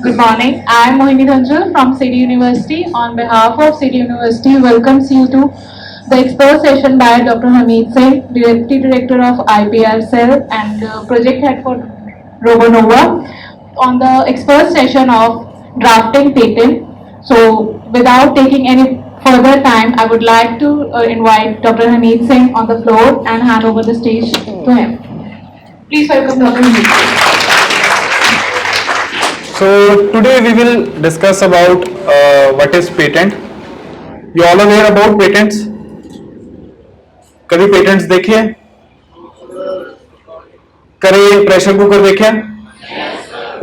Good morning. I am Mohini Ranjul from City University. On behalf of City University, welcomes you to the expert session by Dr. Hamid Singh, Deputy Director of IPR Cell and Project Head for Robonova, on the expert session of drafting patent. So, without taking any further time, I would like to invite Dr. Hamid Singh on the floor and hand over the stage to him. Please welcome Dr. Hamid Singh. So today we will discuss about what is patent. You all aware about patents? कभी patents देखे? करे pressure cooker देखे?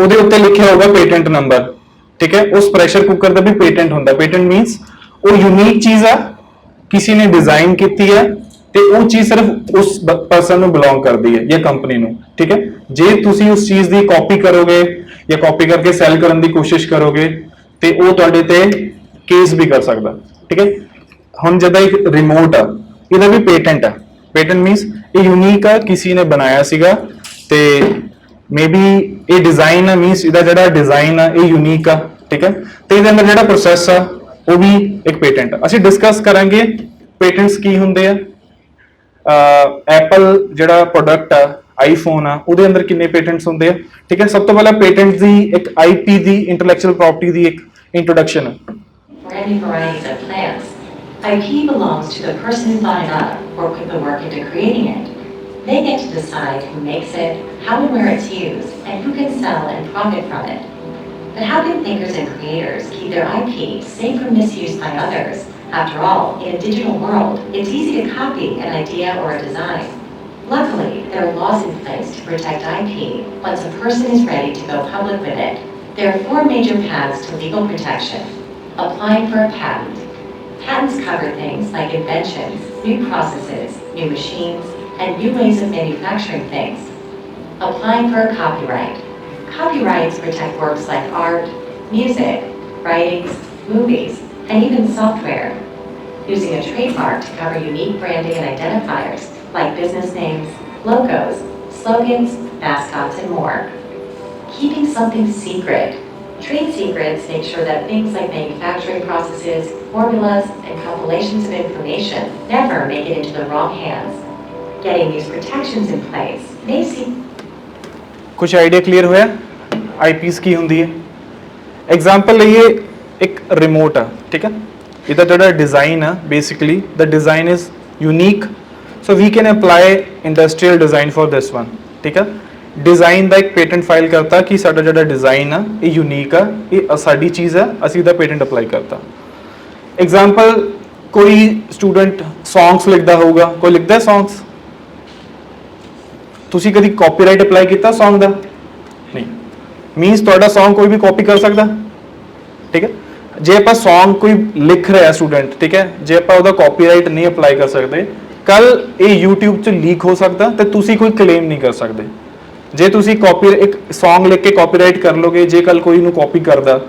ਉਹਦੇ ਉੱਤੇ ਲਿਖਿਆ ਹੋਗਾ patent number, ਠੀਕ ਹੈ। ਉਸ ਪ੍ਰੈਸ਼ਰ ਕੁੱਕਰ ਦਾ ਵੀ ਪੇਟੈਂਟ ਹੁੰਦਾ। ਪੇਟੈਂਟ ਮੀਨਸ ਉਹ ਯੂਨੀਕ ਚੀਜ਼ ਆ, ਕਿਸੇ ਨੇ ਡਿਜ਼ਾਈਨ ਕੀਤੀ ਹੈ ਤੇ ਉਹ ਚੀਜ਼ ਸਿਰਫ ਉਸ ਪਰਸਨ ਨੂੰ ਬਿਲੋਂਗ ਕਰਦੀ ਹੈ ਜਾਂ ਕੰਪਨੀ ਨੂੰ, ਠੀਕ ਹੈ। ਜੇ ਤੁਸੀਂ ਉਸ ਚੀਜ਼ ਦੀ ਕਾਪੀ ਕਰੋਗੇ ਜਾਂ ਕਾਪੀ ਕਰਕੇ ਸੈਲ ਕਰਨ ਦੀ ਕੋਸ਼ਿਸ਼ ਕਰੋਗੇ ਤੇ ਉਹ ਤੁਹਾਡੇ ਤੇ ਕੇਸ ਵੀ ਕਰ ਸਕਦਾ, ਠੀਕ ਹੈ। ਹੁਣ ਜਦੋਂ ਇੱਕ ਰਿਮੋਟ ਆ, ਇਹਦਾ ਵੀ ਪੇਟੈਂਟ ਆ। ਪੇਟੈਂਟ ਮੀਨਸ ਇਹ ਯੂਨੀਕ ਆ, ਕਿਸੇ ਨੇ ਬਣਾਇਆ ਸੀਗਾ ਤੇ मे बी ये डिजाइन है, मीनस ਇਹਦਾ ਜਿਹੜਾ डिजाइन है ये यूनिक ਆ, ठीक है। ਤੇ ਇਹਦੇ ਅੰਦਰ ਜਿਹੜਾ ਪ੍ਰੋਸੈਸ ਆ ਉਹ ਵੀ ਇੱਕ ਪੇਟੈਂਟ ਆ। ਅਸੀਂ ਡਿਸਕਸ ਕਰਾਂਗੇ ਪੇਟੈਂਟਸ ਕੀ ਹੁੰਦੇ ਆ। ਐਪਲ ਜਿਹੜਾ ਪ੍ਰੋਡਕਟ ਆ, ਆਈਫੋਨ ਆ, ਉਹਦੇ ਅੰਦਰ ਕਿੰਨੇ ਪੇਟੈਂਟਸ ਹੁੰਦੇ ਆ, ਠੀਕ ਹੈ। ਸਭ ਤੋਂ ਪਹਿਲਾਂ ਪੇਟੈਂਟ ਦੀ ਇੱਕ ਆਈਪੀ ਦੀ, ਇੰਟੈਲੈਕਚੁਅਲ ਪ੍ਰਾਪਰਟੀ ਦੀ ਇੱਕ ਇੰਟਰੋਡਕਸ਼ਨ ਹੈ। Any varieties of plants, IP belongs to the person who thought it up or put the work into creating it. They get to decide who makes it, how and where it's used, and who can sell and profit from it. But how can thinkers and creators keep their IP safe from misuse by others? After all, in a digital world, it's easy to copy an idea or a design. Luckily, there are laws in place to protect IP once a person is ready to go public with it. There are 4 major paths to legal protection. Applying for a patent. Patents cover things like inventions, new processes, new machines, and new ways of manufacturing things. Applying for a copyright. Copyrights protect works like art, music, writings, movies, and even software. Using a trademark to cover unique branding and identifiers like business names, logos, slogans, mascots, and more. Keeping something secret. Trade secrets make sure that things like manufacturing processes, formulas, and compilations of information never make it into the wrong hands. Getting these protections in place may seem... कुछ idea clear होया eyepiece की ਹੁੰਦੀ ਹੈ। Example ਲਈਏ ਇੱਕ remote ਆ, ਠੀਕ ਹੈ। ਇਹਦਾ ਜਿਹੜਾ ਡਿਜ਼ਾਈਨ ਆ, basically the design is unique, so we can apply industrial design for this one, ਠੀਕ ਹੈ। ਡਿਜ਼ਾਈਨ ਦਾ ਇੱਕ ਪੇਟੈਂਟ ਫਾਈਲ ਕਰਤਾ ਕਿ ਸਾਡਾ ਜਿਹੜਾ ਡਿਜ਼ਾਈਨ ਆ ਇਹ ਯੂਨੀਕ ਆ, ਇਹ ਸਾਡੀ ਚੀਜ਼ ਆ, ਅਸੀਂ ਇਹਦਾ ਪੇਟੈਂਟ ਅਪਲਾਈ ਕਰਤਾ। ਐਗਜ਼ਾਮਪਲ, ਕੋਈ ਸਟੂਡੈਂਟ ਸੌਂਗਸ ਲਿਖਦਾ ਹੋਊਗਾ, ਕੋਈ ਲਿਖਦਾ ਸੌਂਗਸ, ਤੁਸੀਂ ਕਦੀ ਕਾਪੀਰਾਈਟ ਅਪਲਾਈ ਕੀਤਾ ਸੌਂਗ ਦਾ? ਨਹੀਂ। ਮੀਨਸ ਤੁਹਾਡਾ ਸੌਂਗ ਕੋਈ ਵੀ ਕਾਪੀ ਕਰ ਸਕਦਾ, ਠੀਕ ਹੈ। ਜੇ ਆਪਾਂ ਸੌਂਗ ਕੋਈ ਲਿਖ ਰਿਹਾ ਸਟੂਡੈਂਟ, ਠੀਕ ਹੈ, ਜੇ ਆਪਾਂ ਉਹਦਾ ਕਾਪੀਰਾਈਟ ਨਹੀਂ ਅਪਲਾਈ ਕਰ ਸਕਦੇ, ਕੱਲ ਇਹ YouTube 'ਚ ਲੀਕ ਹੋ ਸਕਦਾ ਤੇ ਤੁਸੀਂ ਕੋਈ ਕਲੇਮ ਨਹੀਂ ਕਰ ਸਕਦੇ। ਜੇ ਤੁਸੀਂ ਇੱਕ ਸੌਂਗ ਲਿਖ ਕੇ ਕਾਪੀਰਾਈਟ ਕਰ ਲੋਗੇ, ਜੇ ਕੱਲ ਕੋਈ ਨੂੰ ਕਾਪੀ ਕਰਦਾ,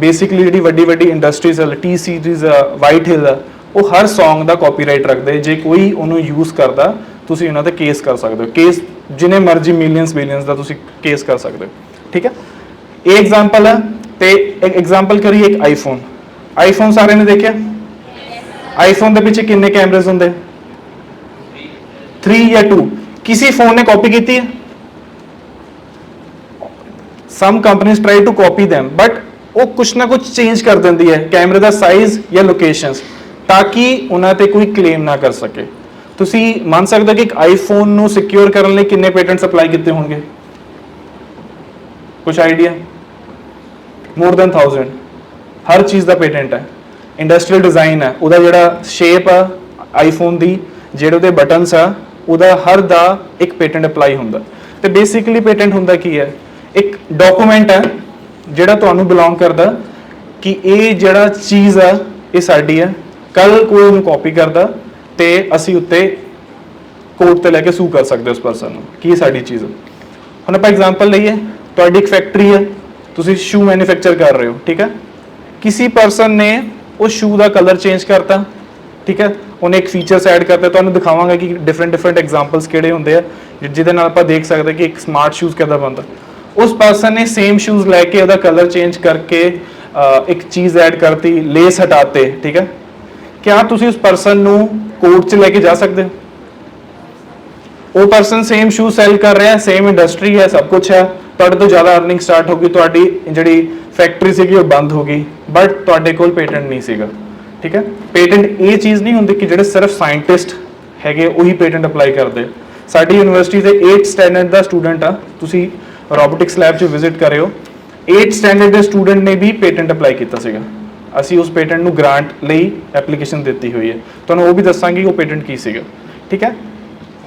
ਬੇਸਿਕਲੀ ਜਿਹੜੀ ਵੱਡੀ ਵੱਡੀ ਇੰਡਸਟਰੀਜ਼ ਆ, ਟੀ ਸੀਰੀਜ਼ ਆ, ਵਾਈਟ ਹਿਲ ਆ, ਉਹ ਹਰ ਸੌਂਗ ਦਾ ਕਾਪੀਰਾਈਟ ਰੱਖਦੇ। ਜੇ ਕੋਈ ਉਹਨੂੰ ਯੂਜ਼ ਕਰਦਾ, ਤੁਸੀਂ ਉਹਨਾਂ ਤੇ ਕੇਸ ਕਰ ਸਕਦੇ ਹੋ। ਕੇਸ ਜਿੰਨੇ ਮਰਜ਼ੀ ਮਿਲੀਅਨਸ ਬਿਲੀਅਨਸ ਦਾ ਤੁਸੀਂ ਕੇਸ ਕਰ ਸਕਦੇ ਹੋ, ਠੀਕ ਹੈ। ਇਹ ਐਗਜ਼ਾਮਪਲ ਹੈ। ਤੇ ਇੱਕ ਐਗਜ਼ਾਮਪਲ ਕਰੀਏ ਇੱਕ ਆਈਫੋਨ। ਆਈਫੋਨ ਸਾਰਿਆਂ ਨੇ ਦੇਖਿਆ? ਆਈਫੋਨ ਦੇ ਪਿੱਛੇ ਕਿੰਨੇ ਕੈਮਰੇਜ਼ ਹੁੰਦੇ? 3 ਜਾਂ 2? ਕਿਸੇ ਫੋਨ ਨੇ ਕਾਪੀ ਕੀਤੀ ਹੈ? Some companies try to copy them, but ਉਹ ਕੁਛ ਨਾ ਕੁਛ ਚੇਂਜ ਕਰ ਦਿੰਦੀ ਹੈ, ਕੈਮਰੇ ਦਾ ਸਾਈਜ਼ ਜਾਂ ਲੋਕੇਸ਼ਨਸ, ਤਾਂ ਕਿ ਉਹਨਾਂ ਤੇ ਕੋਈ ਕਲੇਮ ਨਾ ਕਰ ਸਕੇ। ਤੁਸੀਂ ਮੰਨ ਸਕਦੇ ਹੋ ਕਿ ਇੱਕ ਆਈਫੋਨ ਨੂੰ ਸਿਕਿਉਰ ਕਰਨ ਲਈ ਕਿੰਨੇ ਪੇਟੈਂਟਸ ਅਪਲਾਈ ਕੀਤੇ ਹੋਣਗੇ? ਕੁਝ ਆਈਡੀਆ? More than 1000। ਹਰ ਚੀਜ਼ ਦਾ ਪੇਟੈਂਟ ਹੈ। ਇੰਡਸਟਰੀਅਲ ਡਿਜ਼ਾਈਨ ਹੈ, ਉਹਦਾ ਜਿਹੜਾ ਸ਼ੇਪ ਆ ਆਈਫੋਨ ਦੀ, ਜਿਹੜੇ ਉਹਦੇ ਬਟਨਸ ਆ, ਉਹਦਾ ਹਰ ਦਾ ਇੱਕ ਪੇਟੈਂਟ ਅਪਲਾਈ ਹੁੰਦਾ। ਤੇ ਬੇਸਿਕਲੀ ਪੇਟੈਂਟ ਹੁੰਦਾ ਕੀ ਹੈ? ਇੱਕ ਡਾਕੂਮੈਂਟ ਹੈ ਜਿਹੜਾ ਤੁਹਾਨੂੰ ਬਿਲੋਂਗ ਕਰਦਾ ਕਿ ਇਹ ਜਿਹੜਾ ਚੀਜ਼ ਆ ਇਹ ਸਾਡੀ ਹੈ। ਕੱਲ ਕੋਈ ਉਹਨੂੰ ਕਾਪੀ ਕਰਦਾ ਤੇ ਅਸੀਂ ਉੱਤੇ ਕੋਰਟ ਤੇ ਲੈ ਕੇ ਸੂ ਕਰ ਸਕਦੇ ਉਸ ਪਰਸਨ ਨੂੰ ਕਿ ਇਹ ਸਾਡੀ ਚੀਜ਼ ਹੈ। ਹੁਣ ਆਪਾਂ ਐਗਜ਼ਾਮਪਲ ਲਈਏ, ਤੁਹਾਡੀ ਇੱਕ ਫੈਕਟਰੀ ਹੈ, ਤੁਸੀਂ ਸ਼ੂ ਮੈਨੂਫੈਕਚਰ ਕਰ ਰਹੇ ਹੋ, ਠੀਕ ਹੈ। ਕਿਸੇ ਪਰਸਨ ਨੇ ਉਹ ਸ਼ੂ ਦਾ ਕਲਰ ਚੇਂਜ ਕਰਤਾ, ਠੀਕ ਹੈ, ਉਹਨੇ ਇੱਕ ਫੀਚਰਸ ਐਡ ਕਰਤਾ। ਤੁਹਾਨੂੰ ਦਿਖਾਵਾਂਗਾ ਕਿ ਡਿਫਰੈਂਟ ਐਗਜ਼ਾਮਪਲਸ ਕਿਹੜੇ ਹੁੰਦੇ ਆ ਜਿਹਦੇ ਨਾਲ ਆਪਾਂ ਦੇਖ ਸਕਦੇ ਕਿ ਇੱਕ ਸਮਾਰਟ ਸ਼ੂਜ਼ ਕਿੱਦਾਂ ਬਣਦਾ। उस पर्सन ने सेम शूज लेके ਉਹਦਾ कलर चेंज करके एक चीज ऐड करती, लेस हटाते, ठीक है, क्या ਤੁਸੀਂ ਉਸ पर्सन ਨੂੰ कोर्ट 'ਚ ਲੈ ਕੇ ਜਾ ਸਕਦੇ ਹੋ? ਉਹ पर्सन सेम शू सैल कर रहा है, सेम इंडस्ट्री है, सब कुछ है, ਤੁਹਾਡੇ ਤੋਂ ਜ਼ਿਆਦਾ अर्निंग स्टार्ट होगी, ਤੁਹਾਡੀ ਜਿਹੜੀ फैक्ट्री ਸੀਗੀ ਉਹ ਬੰਦ ਹੋ ਗਈ, बट ਤੁਹਾਡੇ ਕੋਲ पेटेंट नहीं ਸੀਗਾ, ठीक है। पेटेंट ਇਹ ਚੀਜ਼ ਨਹੀਂ ਹੁੰਦੀ ਕਿ ਜਿਹੜੇ ਸਿਰਫ ਸਾਇੰਟਿਸਟ ਹੈਗੇ ਉਹੀ पेटेंट ਅਪਲਾਈ ਕਰਦੇ। ਸਾਡੀ ਯੂਨੀਵਰਸਿਟੀ ਦੇ 8th ਸਟੈਂਡਰਡ ਦਾ ਸਟੂਡੈਂਟ ਆ, ਤੁਸੀਂ ਰੋਬੋਟਿਕਸ ਲੈਬ 'ਚ ਵਿਜ਼ਿਟ ਕਰਿਓ, 8th ਸਟੈਂਡਰਡ ਦੇ ਸਟੂਡੈਂਟ ਨੇ ਵੀ पेटेंट ਅਪਲਾਈ ਕੀਤਾ ਸੀਗਾ। ਅਸੀਂ ਉਸ पेटेंट ਨੂੰ ਗ੍ਰਾਂਟ ਲਈ ਐਪਲੀਕੇਸ਼ਨ ਦਿੱਤੀ ਹੋਈ ਹੈ, ਤੁਹਾਨੂੰ ਉਹ ਵੀ ਦੱਸਾਂਗੇ ਉਹ पेटेंट ਕੀ ਸੀਗਾ, ਠੀਕ ਹੈ।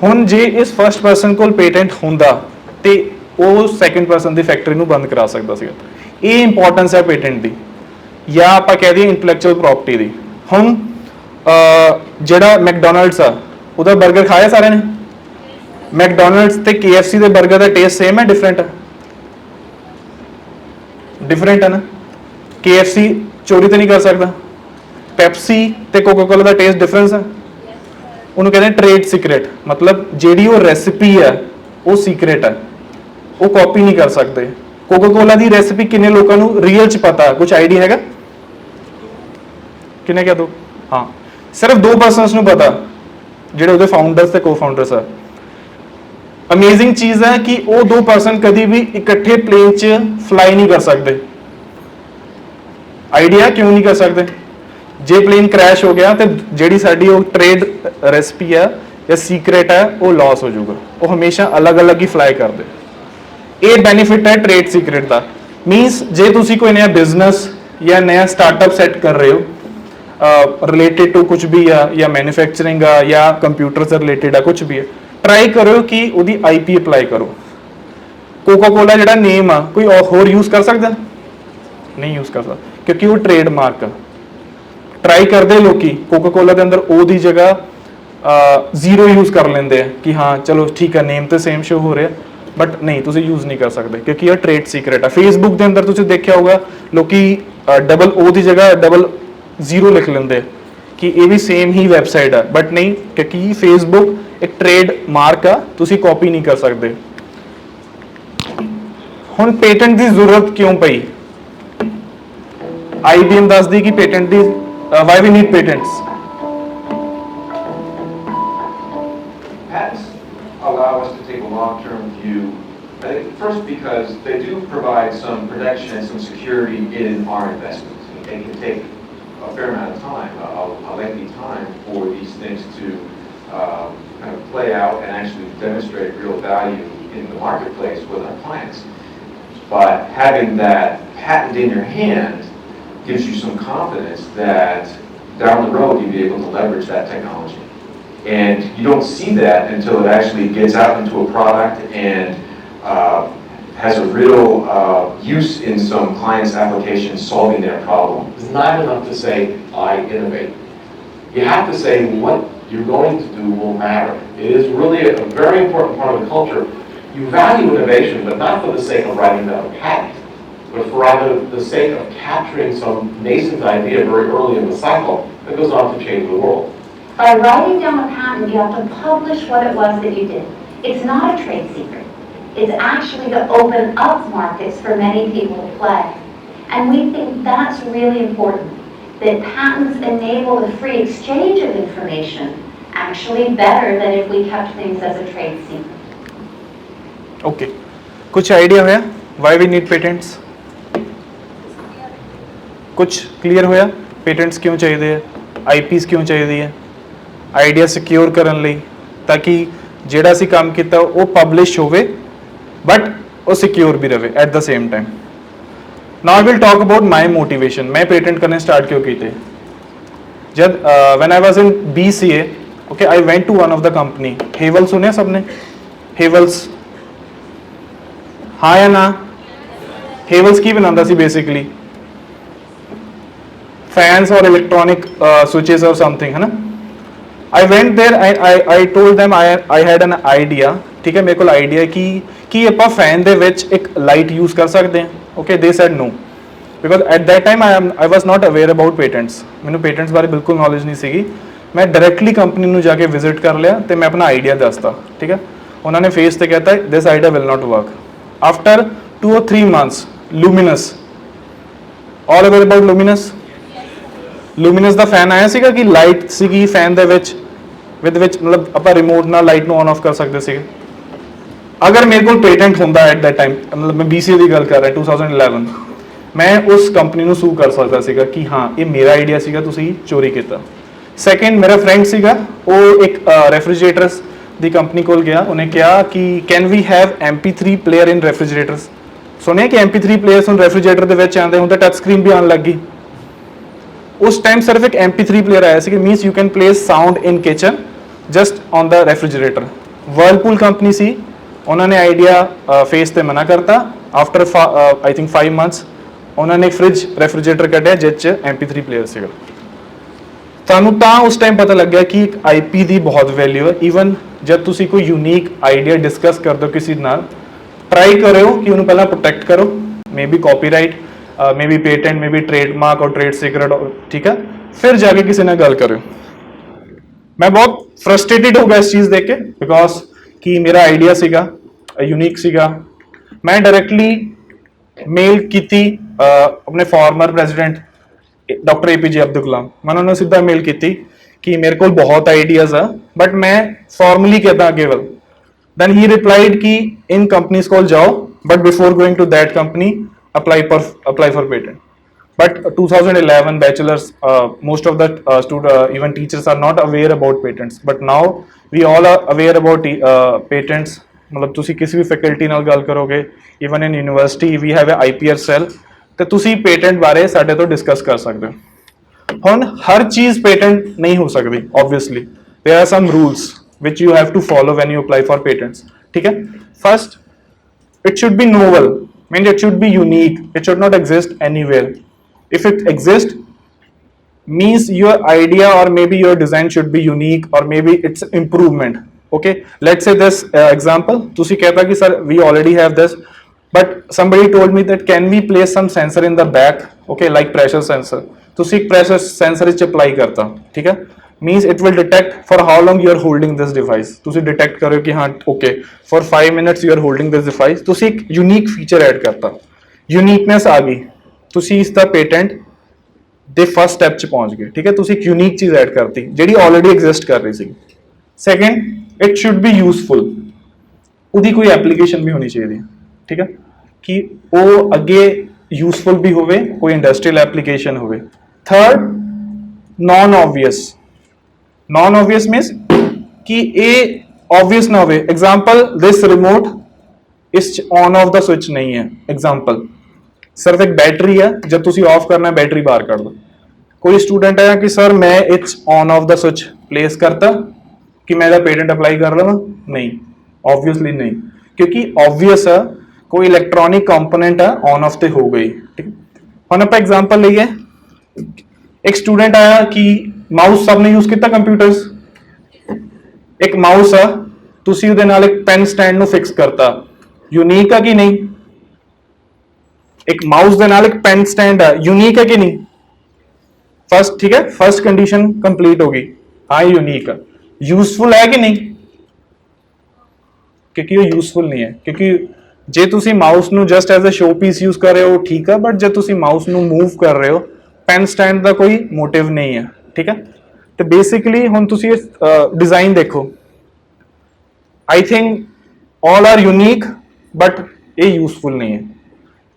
ਹੁਣ ਜੇ ਇਸ ਫਰਸਟ ਪਰਸਨ ਕੋਲ पेटेंट ਹੁੰਦਾ ਤੇ ਉਹ ਸੈਕੰਡ ਪਰਸਨ ਦੀ ਫੈਕਟਰੀ ਨੂੰ ਬੰਦ ਕਰਾ ਸਕਦਾ ਸੀਗਾ। ਇਹ ਇੰਪੋਰਟੈਂਸ ਹੈ पेटेंट ਦੀ, ਜਾਂ ਆਪਾਂ ਕਹਿ ਦਈਏ ਇੰਟੈਲੈਕਚੁਅਲ ਪ੍ਰਾਪਰਟੀ ਦੀ। ਹੁਣ ਜਿਹੜਾ ਮੈਕਡੋਨਲਡਸ ਆ ਉਹਦਾ 버ਗਰ ਖਾਇਆ ਸਾਰਿਆਂ ਨੇ? ਮੈਕਡੋਨਲਡਸ ਤੇ KFC ਦੇ 버ਗਰ ਦਾ ਟੇਸਟ ਸੇਮ ਹੈ, ਡਿਫਰੈਂਟ ਹੈ? ਡਿਫਰੈਂਟ ਹੈ ਨਾ। KFC ਚੋਰੀ ਤਾਂ ਨਹੀਂ ਕਰ ਸਕਦਾ, ਪੈਪਸੀ ਤੇ ਕੋਕਾ ਕੋਲਾ ਦਾ ਟੇਸਟ ਡਿਫਰੈਂਸ ਹੈ। ਉਹਨੂੰ ਕਹਿੰਦੇ ਟ੍ਰੇਡ ਸੀਕ੍ਰੇਟ, ਮਤਲਬ ਜਿਹੜੀ ਉਹ ਰੈਸਿਪੀ ਹੈ ਉਹ ਸੀਕ੍ਰੇਟ ਹੈ, ਉਹ ਕਾਪੀ ਨਹੀਂ ਕਰ ਸਕਦੇ। ਕੋਕਾ ਕੋਲਾ ਦੀ ਰੈਸਿਪੀ ਕਿੰਨੇ ਲੋਕਾਂ ਨੂੰ ਰੀਅਲ ਚ ਪਤਾ, ਕੁਝ ਆਈਡੀਆ ਹੈਗਾ? ਕਿੰਨੇ ਕਹਿ ਦੋ? ਹਾਂ, ਸਿਰਫ 2 ਪਰਸਨਸ ਨੂੰ ਪਤਾ, ਜਿਹੜੇ ਉਹਦੇ ਫਾਊਂਡਰਸ ਤੇ ਕੋ-ਫਾਊਂਡਰਸ ਆ। ਅਮੇਜ਼ਿੰਗ ਚੀਜ਼ ਹੈ ਕਿ ਉਹ 2 ਪਰਸਨ ਕਦੀ ਵੀ ਇਕੱਠੇ ਪਲੇਨ 'ਚ ਫਲਾਈ ਨਹੀਂ ਕਰ ਸਕਦੇ। ਆਈਡੀਆ ਕਿਉਂ ਨਹੀਂ ਕਰ ਸਕਦੇ? ਜੇ ਪਲੇਨ ਕ੍ਰੈਸ਼ ਹੋ ਗਿਆ ਤੇ ਜਿਹੜੀ ਸਾਡੀ ਉਹ ਟ੍ਰੇਡ ਰੈਸਿਪੀ ਹੈ ਜਾਂ ਸੀਕ੍ਰੇਟ ਹੈ ਉਹ ਲਾਸ ਹੋ ਜਾਊਗਾ, ਉਹ ਹਮੇਸ਼ਾ ਅਲੱਗ-ਅਲੱਗ ਹੀ ਫਲਾਈ ਕਰਦੇ। ਇਹ ਬੈਨੀਫਿਟ ਹੈ ਟ੍ਰੇਡ ਸੀਕ੍ਰੇਟ ਦਾ। ਮੀਨਸ ਜੇ ਤੁਸੀਂ ਕੋਈ ਨया ਬਿਜ਼ਨਸ ਜਾਂ नया ਸਟਾਰਟਅਪ ਸੈੱਟ ਕਰ ਰਹੇ ਹੋ ਰਿਲੇਟਡ ਟੂ ਕੁਝ ਵੀ ਆ, ਜਾਂ ਮੈਨੂਫੈਕਚਰਿੰਗ ਆ, ਜਾਂ ਕੰਪਿਊਟਰ से ਰਿਲੇਟਡ ਆ, ਕੁਝ ਵੀ ਹੈ, ਟਰਾਈ ਕਰੋ ਕਿ ਉਹਦੀ IP ਅਪਲਾਈ ਕਰੋ। ਕੋਕਾ ਕੋਲਾ ਜਿਹੜਾ ਨੇਮ ਆ ਕੋਈ ਹੋਰ ਯੂਜ਼ ਕਰ ਸਕਦਾ? ਨਹੀਂ ਯੂਜ਼ ਕਰ ਸਕਦਾ, ਕਿਉਂਕਿ ਉਹ ਟ੍ਰੇਡ ਮਾਰਕ ਆ। ਟਰਾਈ ਕਰਦੇ ਲੋਕੀ ਕੋਕਾ ਕੋਲਾ ਦੇ ਅੰਦਰ O ਦੀ ਜਗ੍ਹਾ 0 ਯੂਜ਼ ਕਰ ਲੈਂਦੇ ਆ ਕਿ ਹਾਂ ਚਲੋ ਠੀਕ ਆ, ਨੇਮ ਤੇ ਸੇਮ ਸ਼ੋ ਹੋ ਰਿਹਾ, ਬਟ ਨਹੀਂ, ਤੁਸੀਂ ਯੂਜ਼ ਨਹੀਂ ਕਰ ਸਕਦੇ ਕਿਉਂਕਿ ਇਹ ਟ੍ਰੇਡ ਸੀਕ੍ਰੇਟ ਆ। ਫੇਸਬੁੱਕ ਦੇ ਅੰਦਰ ਤੁਸੀਂ ਦੇਖਿਆ ਹੋਊਗਾ ਲੋਕੀ ਡਬਲ O ਦੀ ਜਗ੍ਹਾ ਡਬਲ 0 ਲਿਖ ਲੈਂਦੇ ਕਿ ਇਹ ਵੀ ਸੇਮ ਹੀ ਵੈਬਸਾਈਟ ਆ, ਬਟ ਨਹੀਂ, ਕਿਉਂਕਿ ਫੇਸਬੁੱਕ ਇੱਕ ਟ੍ਰੇਡ ਮਾਰਕ ਆ, ਤੁਸੀਂ ਕਾਪੀ ਨਹੀਂ ਕਰ ਸਕਦੇ। ਹੁਣ पेटेंट ਦੀ ਜ਼ਰੂਰਤ ਕਿਉਂ ਪਈ? IBM ਦੱਸਦੀ ਕਿ patent the why we need patents? Patents allow us to take a long-term view. I think first because they do provide some protection and some security in our investments. It can take a fair amount of time, a lengthy time for these things to kind of play out and actually demonstrate real value in the marketplace with our clients. But having that patent in your hand gives you some confidence that down the road you'll be able to leverage that technology. And you don't see that until it actually gets out into a product and has a real use in some client's application solving their problem. It's not enough to say, I innovate. You have to say what you're going to do will matter. It is really a very important part of the culture. You value innovation, but not for the sake of writing down a patent, but for rather the sake of capturing some nascent idea very early in the cycle that goes on to change the world. By writing down a patent, you have to publish what it was that you did. It's not a trade secret. It's actually to open up markets for many people to play. And we think that's really important, that patents enable the free exchange of information actually better than if we kept things as a trade secret. Okay. कुछ idea होया why we need patents? कुछ clear होया patents क्यों चाहिए है, IPs क्यों चाहिए है? आइडिया सिक्योर करने ਲਈ ਤਾਂ ਕਿ ਜਿਹੜਾ ਅਸੀਂ ਕੰਮ ਕੀਤਾ ਉਹ ਪਬਲਿਸ਼ ਹੋਵੇ ਬਟ ਉਹ ਸਿਕਿਉਰ ਵੀ ਰਵੇ at the same time. Now I will talk about my motivation. ਮੈਂ ਪੇਟੈਂਟ ਕਰਨੇ ਸਟਾਰਟ ਕਿਉਂ ਕੀਤੇ? ਜਦ when I was in BCA, okay, I went to one of the company, Havells ਸੁਣਿਆ ਸਭ ਨੇ? Havells, ਹਾਂ ਜਾਂ ਨਾ? Havells ਕੀ ਬਣਾਉਂਦਾ ਸੀ ਬੇਸਿਕਲੀ? फैंस और इलेक्ट्रॉनिक switches or something, है ना? I went there, I told them I had an idea, ठीक है, मेरे को आइडिया कि ਆਪਾਂ फैन ਦੇ ਵਿੱਚ ਇੱਕ लाइट यूज़ कर सकते हैं, okay? They said no, because at that time I was not aware about patents, ਮੈਨੂੰ patents ਬਾਰੇ ਬਿਲਕੁਲ knowledge ਨਹੀਂ ਸੀਗੀ। ਮੈਂ ਡਾਇਰੈਕਟਲੀ ਕੰਪਨੀ ਨੂੰ ਜਾ ਕੇ ਵਿਜ਼ਿਟ ਕਰ ਲਿਆ ਤੇ ਮੈਂ ਆਪਣਾ ਆਈਡੀਆ ਦੱਸਤਾ, ਠੀਕ ਹੈ। ਉਹਨਾਂ ਨੇ ਫੇਸ ਤੇ कहता this idea will not work. After 2 or 3 months luminous all aware about luminous luminous the fan ਆਇਆ ਸੀਗਾ ਕਿ ਲਾਈਟ ਸੀਗੀ ਫੈਨ ਦੇ ਵਿੱਚ ਵਿੱਚ ਮਤਲਬ ਆਪਾਂ ਰਿਮੋਟ ਨਾਲ ਲਾਈਟ ਨੂੰ ਆਨ ਆਫ ਕਰ ਸਕਦੇ ਸੀਗੇ ਅਗਰ ਮੇਰੇ ਕੋਲ ਪੇਟੈਂਟ ਹੁੰਦਾ ਐਟ that ਟਾਈਮ ਮਤਲਬ ਮੈਂ BCA ਦੀ ਗੱਲ ਕਰ ਰਿਹਾ 2011 ਮੈਂ ਉਸ ਕੰਪਨੀ ਨੂੰ ਸੂ ਕਰ ਸਕਦਾ ਸੀਗਾ ਕਿ ਹਾਂ ਇਹ ਮੇਰਾ ਆਈਡੀਆ ਸੀਗਾ ਤੁਸੀਂ ਚੋਰੀ ਕੀਤਾ ਸੈਕੰਡ ਮੇਰਾ ਫਰੈਂਡ ਸੀਗਾ ਉਹ ਇੱਕ ਰੈਫ੍ਰਿਜਰੇਟਰਸ ਦੀ ਕੰਪਨੀ ਕੋਲ ਗਿਆ ਉਹਨੇ ਕਿਹਾ ਕਿ can we have MP3 player in refrigerators ਸੁਣਿਆ ਕਿ MP3 ਪਲੇਅਰਸ ਹੁਣ ਰੈਫ੍ਰਿਜਰੇਟਰ ਦੇ ਵਿੱਚ ਆਉਂਦੇ ਹੁਣ ਤਾਂ ਟੱਚ ਸਕਰੀਨ ਵੀ ਆਉਣ ਲੱਗ ਗਈ ਉਸ ਟਾਈਮ ਸਿਰਫ ਇੱਕ MP3 ਪਲੇਅਰ ਆਇਆ ਸੀ ਕਿ means you can play sound in kitchen just on the refrigerator Whirlpool company ਸੀ ਉਹਨਾਂ ਨੇ ਆਈਡੀਆ ਫੇਸ ਤੇ ਮਨਾ ਕਰਤਾ ਆਫਟਰ ਆਈ ਥਿੰਕ 5 ਮੰਥਸ ਉਹਨਾਂ ਨੇ ਇੱਕ ਫ੍ਰਿਜ ਰੈਫ੍ਰਿਜਰੇਟਰ ਕੱਢਿਆ ਜਿਸ 'ਚ MP3 ਪਲੇਅਰ ਸੀਗਾ ਤੁਹਾਨੂੰ ਤਾਂ ਉਸ ਟਾਈਮ ਪਤਾ ਲੱਗਿਆ ਕਿ ਇੱਕ IP ਦੀ ਬਹੁਤ ਵੈਲਿਊ ਹੈ ਈਵਨ ਜਦ ਤੁਸੀਂ ਕੋਈ ਯੂਨੀਕ ਆਈਡੀਆ ਡਿਸਕਸ ਕਰਦੇ ਹੋ ਕਿਸੇ ਨਾਲ ਟਰਾਈ ਕਰਿਓ ਕਿ ਉਹਨੂੰ ਪਹਿਲਾਂ ਪ੍ਰੋਟੈਕਟ ਕਰੋ maybe copyright maybe patent maybe trademark ਔਰ ਟ੍ਰੇਡ ਸੀਕ੍ਰੇਟ ਠੀਕ ਹੈ ਫਿਰ ਜਾ ਕੇ ਕਿਸੇ ਨਾਲ ਗੱਲ ਕਰਿਓ ਮੈਂ ਬਹੁਤ ਫਰਸਟ੍ਰੇਟਡ ਹੋ ਗਿਆ ਇਸ ਚੀਜ਼ ਦੇਖ ਕੇ ਬਿਕੋਜ਼ ਕਿ ਮੇਰਾ ਆਈਡੀਆ ਸੀਗਾ ਯੂਨੀਕ ਸੀਗਾ ਮੈਂ ਡਾਇਰੈਕਟਲੀ ਮੇਲ ਕੀਤੀ ਆਪਣੇ former president doctor APJ Abdul Kalam ਮੈਂ ਉਹਨਾਂ ਨੂੰ ਸਿੱਧਾ ਮੇਲ ਕੀਤੀ ਕਿ ਮੇਰੇ ਕੋਲ ਬਹੁਤ ਆਈਡੀਆਜ਼ ਆ ਬਟ ਮੈਂ ਫਾਰਮਲੀ ਕਿਦਾਂ ਅੱਗੇ ਵੱਲ then he replied ki in companies call jao but before going to that company apply for patent but 2011 bachelors most of the even teachers are not aware about patents but now we all are aware about patents मतलब ਤੁਸੀਂ ਕਿਸੇ ਵੀ faculty ਨਾਲ ਗੱਲ ਕਰੋਗੇ even in university we have a IPR cell ਤੇ ਤੁਸੀਂ patent ਬਾਰੇ ਸਾਡੇ ਤੋਂ ਡਿਸਕਸ ਕਰ ਸਕਦੇ ਹੋ ਹੁਣ ਹਰ ਚੀਜ਼ ਪੇਟੈਂਟ ਨਹੀਂ ਹੋ ਸਕਦੀ obviously there are some rules which you have to follow when you apply for patents ठीक है first it should be novel means it should be unique it should not exist anywhere if it exists means your idea or maybe your design should be unique or maybe it's improvement okay let's say this example tusi kehta ki sir we already have this but somebody told me that can we place some sensor in the back okay like pressure sensor tusi ek pressure sensor ich apply karta theek hai means it will detect for how long you are holding this device ਤੁਸੀਂ detect ਕਰੋ ਕਿ ਹਾਂ okay for 5 minutes you are holding this device ਤੁਸੀਂ ਇੱਕ unique feature add ਕਰਤਾ uniqueness ਆ ਗਈ ਤੁਸੀਂ ਇਸ ਦਾ patent ਦੇ first step 'ਚ ਪਹੁੰਚ ਗਏ ਠੀਕ ਹੈ ਤੁਸੀਂ ਇੱਕ unique ਚੀਜ਼ add ਕਰਤੀ ਜਿਹੜੀ already exist ਕਰ ਰਹੀ ਸੀ second it should be useful ਉਹਦੀ ਕੋਈ application ਵੀ ਹੋਣੀ ਚਾਹੀਦੀ ਹੈ ਠੀਕ ਹੈ ਕਿ ਉਹ ਅੱਗੇ useful ਵੀ ਹੋਵੇ ਕੋਈ industrial application ਹੋਵੇ third non obvious means कि ਇਹ obvious ਨਾ ਹੋਵੇ example this remote ਇਸ on off ਦਾ switch ਨਹੀਂ ਹੈ example ਸਿਰਫ ਇੱਕ ਬੈਟਰੀ ਹੈ ਜਦ ਤੁਸੀਂ ਆਫ ਕਰਨਾ ਹੈ ਬੈਟਰੀ ਬਾਹਰ ਕੱਢ ਦੋ ਕੋਈ ਸਟੂਡੈਂਟ ਹੈ ਕਿ ਸਰ ਮੈਂ it's on off the switch place ਕਰਤਾ ਕਿ ਮੈਂ ਇਹਦਾ ਪੇਟੈਂਟ ਅਪਲਾਈ ਕਰ ਲਵਾਂ ਨਹੀਂ obviously ਨਹੀਂ ਕਿਉਂਕਿ obvious ਹੈ ਕੋਈ ਇਲੈਕਟ੍ਰੋਨਿਕ ਕੰਪੋਨੈਂਟ ਹੈ on off ਤੇ ਹੋ ਗਈ ਠੀਕ ਹੁਣ ਆਪਾਂ ਐਗਜ਼ਾਮਪਲ ਲਈਏ ਇੱਕ ਸਟੂਡੈਂਟ ਆਇਆ ਕਿ ਮਾਊਸ ਸਭ ਨੇ ਯੂਜ਼ ਕੀਤਾ ਕੰਪਿਊਟਰਸ ਇੱਕ ਮਾਊਸ ਆ ਤੁਸੀਂ ਉਹਦੇ ਨਾਲ ਇੱਕ ਪੈਨ ਸਟੈਂਡ ਨੂੰ ਫਿਕਸ ਕਰਤਾ ਯੂਨੀਕ ਆ ਕਿ ਨਹੀਂ ਇੱਕ ਮਾਊਸ ਦੇ ਨਾਲ ਇੱਕ ਪੈਨ ਸਟੈਂਡ ਆ ਯੂਨੀਕ ਹੈ ਕਿ ਨਹੀਂ ਫਸਟ ਠੀਕ ਹੈ ਫਸਟ ਕੰਡੀਸ਼ਨ ਕੰਪਲੀਟ ਹੋ ਗਈ ਹਾਂ ਯੂਨੀਕ ਆ ਯੂਜ਼ਫੁਲ ਹੈ ਕਿ ਨਹੀਂ ਕਿਉਂਕਿ ਉਹ ਯੂਜ਼ਫੁਲ ਨਹੀਂ ਹੈ ਕਿਉਂਕਿ ਜੇ ਤੁਸੀਂ ਮਾਊਸ ਨੂੰ just as a showpiece use ਕਰ ਰਹੇ ਹੋ ਠੀਕ ਆ ਬਟ ਜੇ ਤੁਸੀਂ ਮਾਊਸ ਨੂੰ ਮੂਵ ਕਰ ਰਹੇ ਹੋ ਪੈਨ ਸਟੈਂਡ ਦਾ ਕੋਈ ਮੋਟਿਵ ਨਹੀਂ ਹੈ ਠੀਕ ਹੈ ਤੇ ਬੇਸਿਕਲੀ ਹੁਣ ਤੁਸੀਂ ਇਸ ਡਿਜ਼ਾਈਨ ਦੇਖੋ I think all are unique but ਇਹ ਯੂਜ਼ਫੁਲ ਨਹੀਂ ਹੈ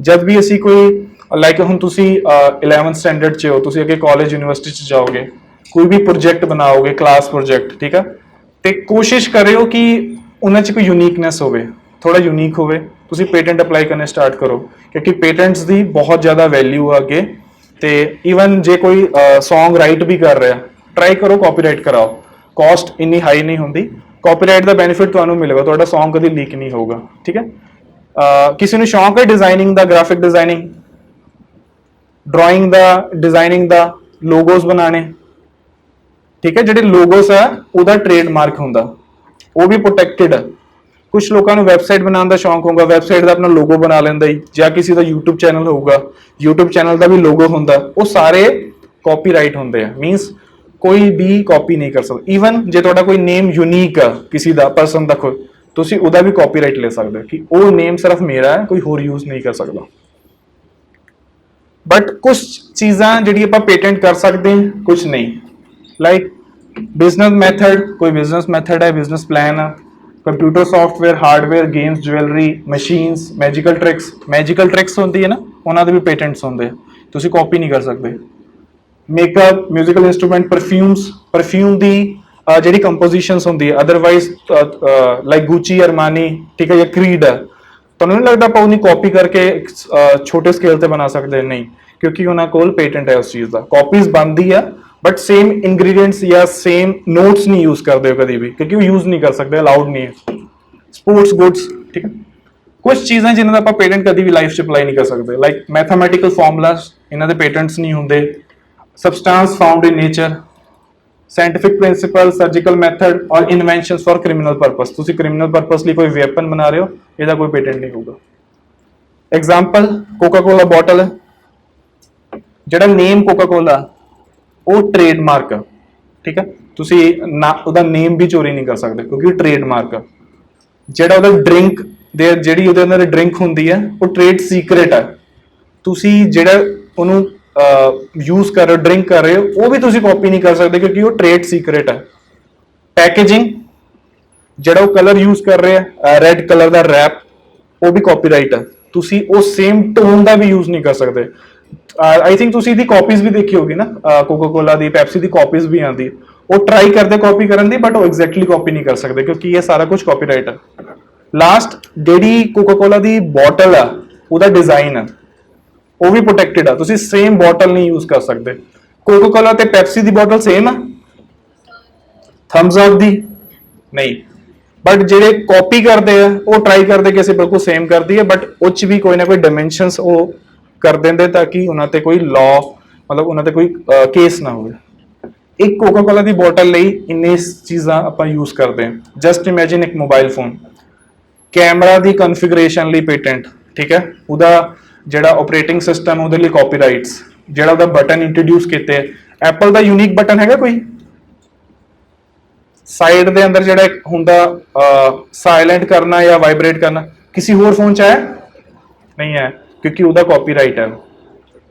ਜਦ ਵੀ ਅਸੀਂ ਕੋਈ ਲਾਈਕ ਹੁਣ ਤੁਸੀਂ 11th ਸਟੈਂਡਰਡ 'ਚ ਹੋ ਤੁਸੀਂ ਅੱਗੇ ਕਾਲਜ ਯੂਨੀਵਰਸਿਟੀ 'ਚ ਜਾਓਗੇ ਕੋਈ ਵੀ ਪ੍ਰੋਜੈਕਟ ਬਣਾਓਗੇ ਕਲਾਸ ਪ੍ਰੋਜੈਕਟ ਠੀਕ ਆ ਤੇ ਕੋਸ਼ਿਸ਼ ਕਰਿਓ ਕਿ ਉਹਨਾਂ 'ਚ ਕੋਈ ਯੂਨੀਕਨੈਸ ਹੋਵੇ ਥੋੜਾ ਯੂਨੀਕ ਹੋਵੇ ਤੁਸੀਂ ਪੇਟੈਂਟ ਅਪਲਾਈ ਕਰਨੇ ਸਟਾਰਟ ਕਰੋ ਕਿਉਂਕਿ ਪੇਟੈਂਟਸ ਦੀ ਬਹੁਤ ਜ਼ਿਆਦਾ ਵੈਲਿਊ ਆ ਅੱਗੇ ਤੇ ਈਵਨ ਜੇ ਕੋਈ ਸੌਂਗ ਰਾਈਟ ਵੀ ਕਰ ਰਿਹਾ ਟਰਾਈ ਕਰੋ ਕਾਪੀਰਾਈਟ ਕਰਾਓ ਕਾਸਟ ਇੰਨੀ ਹਾਈ ਨਹੀਂ ਹੁੰਦੀ ਕਾਪੀਰਾਈਟ ਦਾ ਬੈਨੀਫਿਟ ਤੁਹਾਨੂੰ ਮਿਲੇਗਾ ਤੁਹਾਡਾ ਸੌਂਗ ਕਦੀ ਲੀਕ ਨਹੀਂ ਹੋਊਗਾ ਠੀਕ ਹੈ ਕਿਸੇ ਨੂੰ ਸ਼ੌਂਕ ਹੈ ਡਿਜ਼ਾਈਨਿੰਗ ਦਾ ਗ੍ਰਾਫਿਕ ਡਿਜ਼ਾਈਨਿੰਗ ਡਰਾਇੰਗ ਦਾ ਡਿਜ਼ਾਈਨਿੰਗ ਦਾ ਲੋਗੋਸ ਬਣਾਣੇ ਠੀਕ ਹੈ ਜਿਹੜੇ ਲੋਗੋਸ ਆ ਉਹਦਾ ਟ੍ਰੇਡਮਾਰਕ ਹੁੰਦਾ ਉਹ ਵੀ ਪ੍ਰੋਟੈਕਟਡ ਹੈ ਕੁਝ ਲੋਕਾਂ ਨੂੰ ਵੈਬਸਾਈਟ ਬਣਾਉਣ ਦਾ ਸ਼ੌਂਕ ਹੋਊਗਾ ਵੈਬਸਾਈਟ ਦਾ ਆਪਣਾ ਲੋਗੋ ਬਣਾ ਲੈਂਦਾ ਜਾਂ ਕਿਸੇ ਦਾ YouTube ਚੈਨਲ ਹੋਊਗਾ YouTube ਚੈਨਲ ਦਾ ਵੀ ਲੋਗੋ ਹੁੰਦਾ ਉਹ ਸਾਰੇ ਕਾਪੀਰਾਈਟ ਹੁੰਦੇ ਆ ਮੀਨਸ ਕੋਈ ਵੀ ਕਾਪੀ ਨਹੀਂ ਕਰ ਸਕਦਾ ਈਵਨ ਜੇ ਤੁਹਾਡਾ ਕੋਈ ਨੇਮ ਯੂਨੀਕ ਆ ਕਿਸੇ ਦਾ ਪਰਸਨ ਦਾ ਕੋਈ ਤੁਸੀਂ ਉਹਦਾ ਵੀ ਕਾਪੀਰਾਈਟ ਲੈ ਸਕਦੇ ਹੋ ਕਿ ਉਹ ਨੇਮ ਸਿਰਫ ਮੇਰਾ ਹੈ, ਕੋਈ ਹੋਰ ਯੂਜ਼ ਨਹੀਂ ਕਰ ਸਕਦਾ। ਬਟ ਕੁਝ ਚੀਜ਼ਾਂ ਜਿਹੜੀ ਆਪਾਂ ਪੇਟੈਂਟ ਕਰ ਸਕਦੇ ਹਾਂ, ਕੁਝ ਨਹੀਂ। ਲਾਈਕ ਬਿਜ਼ਨਸ ਮੈਥਡ, ਕੋਈ ਬਿਜ਼ਨਸ ਮੈਥਡ ਹੈ, ਬਿਜ਼ਨਸ ਪਲਾਨ ਹੈ, computer software, hardware, games, jewellery, machines, magical tricks ਹੁੰਦੀ ਹੈ ਨਾ, ਉਹਨਾਂ ਦੇ ਵੀ ਪੇਟੈਂਟਸ ਹੁੰਦੇ ਆ, ਤੁਸੀਂ ਕਾਪੀ ਨਹੀਂ ਕਰ ਸਕਦੇ। ਮੇਕਅਪ, ਮਿਊਜ਼ੀਕਲ ਇੰਸਟਰੂਮੈਂਟ, ਪਰਫਿਊਮ ਦੀ ਜਿਹੜੀ ਕੰਪੋਜੀਸ਼ਨਸ ਹੁੰਦੀ ਹੈ, ਅਦਰਵਾਈਜ਼ ਲਾਈਕ ਗੁੱਚੀ, ਅਰਮਾਨੀ, ਠੀਕ ਹੈ, ਜਾਂ ਕਰੀਡ ਹੈ, ਤੁਹਾਨੂੰ ਨਹੀਂ ਲੱਗਦਾ ਆਪਾਂ ਉਹਨੀ ਕਾਪੀ ਕਰਕੇ ਛੋਟੇ ਸਕੇਲ ਤੇ ਬਣਾ ਸਕਦੇ? ਨਹੀਂ, ਕਿਉਂਕਿ ਉਹਨਾਂ ਕੋਲ ਪੇਟੈਂਟ ਹੈ ਉਸ ਚੀਜ਼ ਦਾ। ਕਾਪੀਜ਼ ਬਣਦੀ ਆ ਬਟ ਸੇਮ ਇੰਗਰੀਡੀਐਂਟਸ ਜਾਂ ਸੇਮ ਨੋਟਸ ਨਹੀਂ ਯੂਜ਼ ਕਰਦੇ ਹੋ ਕਦੀ ਵੀ, ਕਿਉਂਕਿ ਉਹ ਯੂਜ਼ ਨਹੀਂ ਕਰ ਸਕਦੇ, ਅਲਾਉਡ ਨਹੀਂ ਹੈ। ਸਪੋਰਟਸ ਗੁੱਡਸ, ਠੀਕ ਹੈ, ਕੁਝ ਚੀਜ਼ਾਂ ਜਿਨ੍ਹਾਂ ਦਾ ਆਪਾਂ ਪੇਟੈਂਟ ਕਦੀ ਵੀ ਲਾਈਫ 'ਚ ਅਪਲਾਈ ਨਹੀਂ ਕਰ ਸਕਦੇ, ਲਾਈਕ ਮੈਥਮੈਟੀਕਲ ਫਾਰਮੂਲਾਸ, ਇਹਨਾਂ ਦੇ ਪੇਟੈਂਟਸ ਨਹੀਂ ਹੁੰਦੇ। Substance found in nature, scientific principle, surgical method or inventions for criminal purpose, ਤੁਸੀਂ ਕ੍ਰਿਮੀਨਲ ਪਰਪਸ ਲਈ ਕੋਈ ਵੈਪਨ ਬਣਾ ਰਹੇ ਹੋ, ਇਹਦਾ ਕੋਈ ਪੇਟੈਂਟ ਨਹੀਂ ਹੋਊਗਾ। ਐਗਜ਼ਾਮਪਲ, ਕੋਕਾ ਕੋਲਾ ਬੋਟਲ, ਜਿਹੜਾ ਨੇਮ ਕੋਕਾ ਕੋਲਾ ਉਹ ਟ੍ਰੇਡਮਾਰਕ ਆ, ਠੀਕ ਹੈ, ਤੁਸੀਂ ਨਾ ਉਹਦਾ ਨੇਮ ਵੀ ਚੋਰੀ ਨਹੀਂ ਕਰ ਸਕਦੇ ਕਿਉਂਕਿ ਉਹ ਟ੍ਰੇਡਮਾਰਕ ਆ। ਜਿਹੜਾ ਉਹਦਾ ਡਰਿੰਕ ਦੇ ਜਿਹੜੀ ਉਹਦੇ ਅੰਦਰ ਡਰਿੰਕ ਹੁੰਦੀ ਹੈ ਉਹ ਟ੍ਰੇਡ ਸੀਕ੍ਰੇਟ ਹੈ, ਤੁਸੀਂ ਜਿਹੜਾ ਉਹਨੂੰ ਯੂਜ਼ ਕਰ ਰਹੇ ਹੋ, ਡਰਿੰਕ ਕਰ ਰਹੇ ਹੋ, ਉਹ ਵੀ ਤੁਸੀਂ ਕਾਪੀ ਨਹੀਂ ਕਰ ਸਕਦੇ ਕਿਉਂਕਿ ਉਹ ਟ੍ਰੇਡ ਸੀਕ੍ਰੇਟ ਹੈ। ਪੈਕੇਜਿੰਗ, ਜਿਹੜਾ ਉਹ ਕਲਰ ਯੂਜ਼ ਕਰ ਰਹੇ ਆ, ਰੈੱਡ ਕਲਰ ਦਾ ਰੈਪ, ਉਹ ਵੀ ਕਾਪੀਰਾਈਟ ਹੈ, ਤੁਸੀਂ ਉਹ ਸੇਮ ਟੋਨ ਦਾ ਵੀ ਯੂਜ਼ ਨਹੀਂ ਕਰ ਸਕਦੇ। ਆਈ ਥਿੰਕ ਤੁਸੀਂ ਇਹਦੀ ਕਾਪੀਜ਼ ਵੀ ਦੇਖੀ ਹੋਗੀ ਨਾ, ਕੋਕਾ ਕੋਲਾ ਦੀ, ਪੈਪਸੀ ਦੀ ਕਾਪੀਜ਼ ਵੀ ਆਉਂਦੀ, ਉਹ ਟਰਾਈ ਕਰਦੇ ਕਾਪੀ ਕਰਨ ਦੀ ਬਟ ਉਹ ਐਗਜ਼ੈਕਟਲੀ ਕਾਪੀ ਨਹੀਂ ਕਰ ਸਕਦੇ ਕਿਉਂਕਿ ਇਹ ਸਾਰਾ ਕੁਝ ਕਾਪੀਰਾਈਟ ਹੈ। ਲਾਸਟ, ਜਿਹੜੀ ਕੋਕਾ ਕੋਲਾ ਦੀ ਬੋਟਲ ਆ ਉਹਦਾ ਡਿਜ਼ਾਈਨ ਆ ਉਹ ਵੀ ਪ੍ਰੋਟੈਕਟਡ ਆ, ਤੁਸੀਂ ਸੇਮ ਬੋਟਲ ਨਹੀਂ ਯੂਜ਼ ਕਰ ਸਕਦੇ। ਕੋਕਾ ਕੋਲਾ ਤੇ ਪੈਪਸੀ ਦੀ ਬੋਟਲ ਸੇਮ ਆ, ਥੰਬਸ ਅਪ ਦੀ ਨਹੀਂ, ਬਟ ਜਿਹੜੇ ਕਾਪੀ ਕਰਦੇ ਆ ਉਹ ਟਰਾਈ ਕਰਦੇ ਕਿ ਅਸੀਂ ਬਿਲਕੁਲ ਸੇਮ ਕਰਦੀ ਹੈ ਬਟ ਉਹ 'ਚ ਵੀ ਕੋਈ ਨਾ ਕੋਈ ਡਾਇਮੈਂਸ਼ਨਸ ਉਹ ਕਰ ਦਿੰਦੇ ਤਾਂ ਕਿ ਉਹਨਾਂ ਤੇ ਕੋਈ ਲਾਅ, ਮਤਲਬ ਉਹਨਾਂ ਤੇ ਕੋਈ ਕੇਸ ਨਾ ਹੋਵੇ। ਇੱਕ ਕੋਕਾ ਕੋਲਾ ਦੀ ਬੋਟਲ ਲਈ ਇੰਨੇ ਚੀਜ਼ਾਂ ਆਪਾਂ ਯੂਜ਼ ਕਰਦੇ ਹਾਂ। ਜਸਟ ਇਮੇਜਿਨ ਇੱਕ ਮੋਬਾਈਲ ਫੋਨ, ਕੈਮਰਾ ਦੀ ਕਨਫੀਗਰੇਸ਼ਨ ਲਈ ਪੇਟੈਂਟ, ਠੀਕ ਹੈ, ਉਹਦਾ ਜਿਹੜਾ ਆਪਰੇਟਿੰਗ ਸਿਸਟਮ ਉਹਦੇ ਲਈ ਕਾਪੀਰਾਈਟਸ, ਜਿਹੜਾ ਉਹਦਾ ਬਟਨ ਇੰਟਰੋਡਿਊਸ ਕੀਤੇ, ਐਪਲ ਦਾ ਯੂਨੀਕ ਬਟਨ ਹੈਗਾ ਕੋਈ? ਸਾਈਡ ਦੇ ਅੰਦਰ ਜਿਹੜਾ ਇੱਕ ਹੁੰਦਾ ਸਾਇਲੈਂਟ ਕਰਨਾ ਜਾਂ ਵਾਈਬ੍ਰੇਟ ਕਰਨਾ, ਕਿਸੇ ਹੋਰ ਫੋਨ 'ਚ ਹੈ ਨਹੀਂ ਹੈ ਕਿਉਂਕਿ ਉਹਦਾ ਕਾਪੀਰਾਈਟ ਹੈ,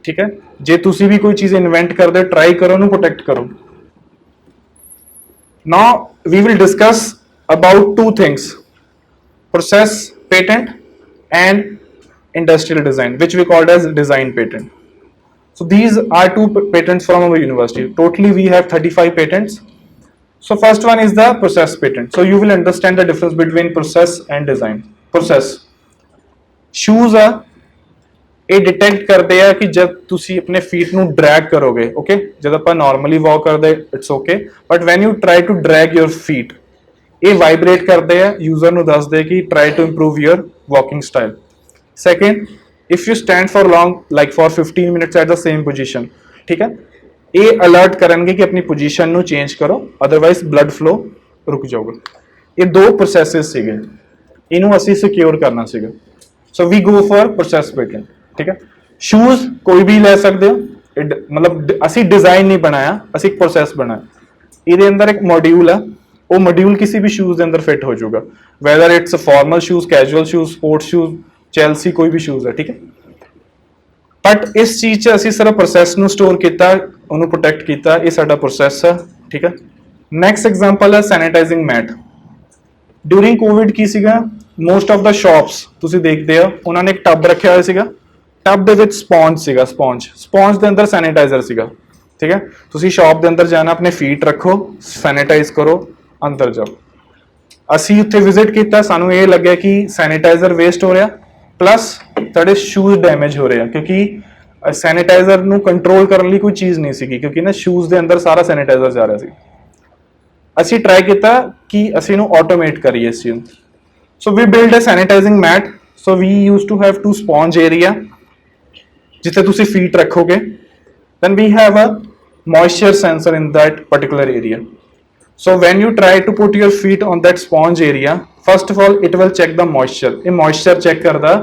ਠੀਕ ਹੈ। ਜੇ ਤੁਸੀਂ ਵੀ ਕੋਈ ਚੀਜ਼ ਇਨਵੈਂਟ ਕਰਦੇ ਹੋ, ਟਰਾਈ ਕਰੋ, ਉਹਨੂੰ ਪ੍ਰੋਟੈਕਟ ਕਰੋ। Now we will discuss about two things: process patent and industrial design, which we called as design patent. So these are two patents from our university. Totally we have 35 patents. So first one is the process patent. So you will understand the difference between process and design. Process, shoes are ਇਹ detect ਕਰਦੇ ਆ ਕਿ ਜਦ ਤੁਸੀਂ ਆਪਣੇ feet ਨੂੰ drag ਕਰੋਗੇ, okay, ਜਦ ਆਪਾਂ ਨਾਰਮਲੀ ਵਾਕ ਕਰਦੇ it's okay, but when you try to drag your feet, ਇਹ ਵਾਈਬ੍ਰੇਟ ਕਰਦੇ ਆ, ਯੂਜ਼ਰ ਨੂੰ ਦੱਸਦੇ ਕਿ try to improve your walking style. Second, if you stand for long like for 15 minutes at the same position, ਠੀਕ ਹੈ, ਇਹ alert ਕਰਨਗੇ ਕਿ ਆਪਣੀ ਪੋਜੀਸ਼ਨ ਨੂੰ ਚੇਂਜ ਕਰੋ, ਅਦਰਵਾਈਜ਼ ਬਲੱਡ ਫਲੋ ਰੁਕ ਜਾਊਗਾ। ਇਹ ਦੋ ਪ੍ਰੋਸੈਸਸ ਸੀਗੇ, ਇਹਨੂੰ ਅਸੀਂ ਸਿਕਿਉਰ ਕਰਨਾ ਸੀਗਾ। ਸੋ ਵੀ ਗੋ ਫॉर ਪ੍ਰੋਸੈਸ ਪੇਟੈਂਟ, ਠੀਕ ਹੈ। ਸ਼ੂਜ਼ ਕੋਈ ਵੀ ਲੈ ਸਕਦੇ ਹੋ, ਮਤਲਬ ਅਸੀਂ ਡਿਜ਼ਾਈਨ ਨਹੀਂ ਬਣਾਇਆ, ਅਸੀਂ ਇੱਕ ਪ੍ਰੋਸੈਸ ਬਣਾਇਆ। ਇਹਦੇ ਅੰਦਰ ਇੱਕ ਮੋਡਿਊਲ ਆ, ਉਹ ਮੋਡਿਊਲ ਕਿਸੇ ਵੀ ਸ਼ੂਜ਼ ਦੇ ਅੰਦਰ ਫਿੱਟ ਹੋ ਜਾਊਗਾ, weather it's formal shoes, casual shoes, sports shoes, Chelsea, ਕੋਈ ਵੀ ਸ਼ੂਜ਼ ਹੈ, ਠੀਕ ਹੈ। ਬਟ ਇਸ ਚੀਜ਼ 'ਚ ਅਸੀਂ ਸਿਰਫ ਪ੍ਰੋਸੈਸ ਨੂੰ ਸਟੋਰ ਕੀਤਾ, ਉਹਨੂੰ ਪ੍ਰੋਟੈਕਟ ਕੀਤਾ, ਇਹ ਸਾਡਾ ਪ੍ਰੋਸੈਸ ਆ, ਠੀਕ ਹੈ। ਨੈਕਸਟ ਐਗਜ਼ਾਮਪਲ ਹੈ ਸੈਨੀਟਾਈਜ਼ਿੰਗ ਮੈਟ। ਡਿਊਰਿੰਗ ਕੋਵਿਡ ਕੀ ਸੀਗਾ, ਮੋਸਟ ਆਫ ਦਾ ਸ਼ਾਪਸ ਤੁਸੀਂ ਦੇਖਦੇ ਹੋ ਉਹਨਾਂ ਨੇ ਇੱਕ ਟੱਬ ਰੱਖਿਆ ਹੋਇਆ ਸੀਗਾ, ਟੱਬ ਦੇ ਵਿੱਚ ਸਪੌਂਜ ਸੀਗਾ, ਸਪੌਂਜ ਦੇ ਅੰਦਰ ਸੈਨੀਟਾਈਜ਼ਰ ਸੀਗਾ, ਠੀਕ ਹੈ। ਤੁਸੀਂ ਸ਼ਾਪ ਦੇ ਅੰਦਰ ਜਾਣਾ, ਆਪਣੇ ਫੀਟ ਰੱਖੋ, ਸੈਨੀਟਾਈਜ਼ ਕਰੋ, ਅੰਦਰ ਜਾਓ। ਅਸੀਂ ਉੱਥੇ ਵਿਜ਼ਿਟ ਕੀਤਾ, ਸਾਨੂੰ ਇਹ ਲੱਗਿਆ ਕਿ ਸੈਨੀਟਾਈਜ਼ਰ ਵੇਸਟ ਹੋ ਰਿਹਾ, ਪਲੱਸ ਤੁਹਾਡੇ ਸ਼ੂਜ਼ ਡੈਮੇਜ ਹੋ ਰਹੇ ਆ ਕਿਉਂਕਿ ਸੈਨੀਟਾਈਜ਼ਰ ਨੂੰ ਕੰਟਰੋਲ ਕਰਨ ਲਈ ਕੋਈ ਚੀਜ਼ ਨਹੀਂ ਸੀਗੀ ਕਿਉਂਕਿ ਨਾ ਸ਼ੂਜ਼ ਦੇ ਅੰਦਰ ਸਾਰਾ ਸੈਨੀਟਾਈਜ਼ਰ ਜਾ ਰਿਹਾ ਸੀ। ਅਸੀਂ ਟਰਾਈ ਕੀਤਾ ਕਿ ਅਸੀਂ ਇਹਨੂੰ ਆਟੋਮੇਟ ਕਰੀਏ ਇਸ ਚੀਜ਼। So we build a sanitising mat. So we use to have 2 sponge area ਜਿੱਥੇ ਤੁਸੀਂ ਫੀਟ ਰੱਖੋਗੇ, then we have a moisture sensor in that particular area. So when you try to put your feet on that sponge area, first of all it will check the moisture. ਇਹ moisture check ਕਰਦਾ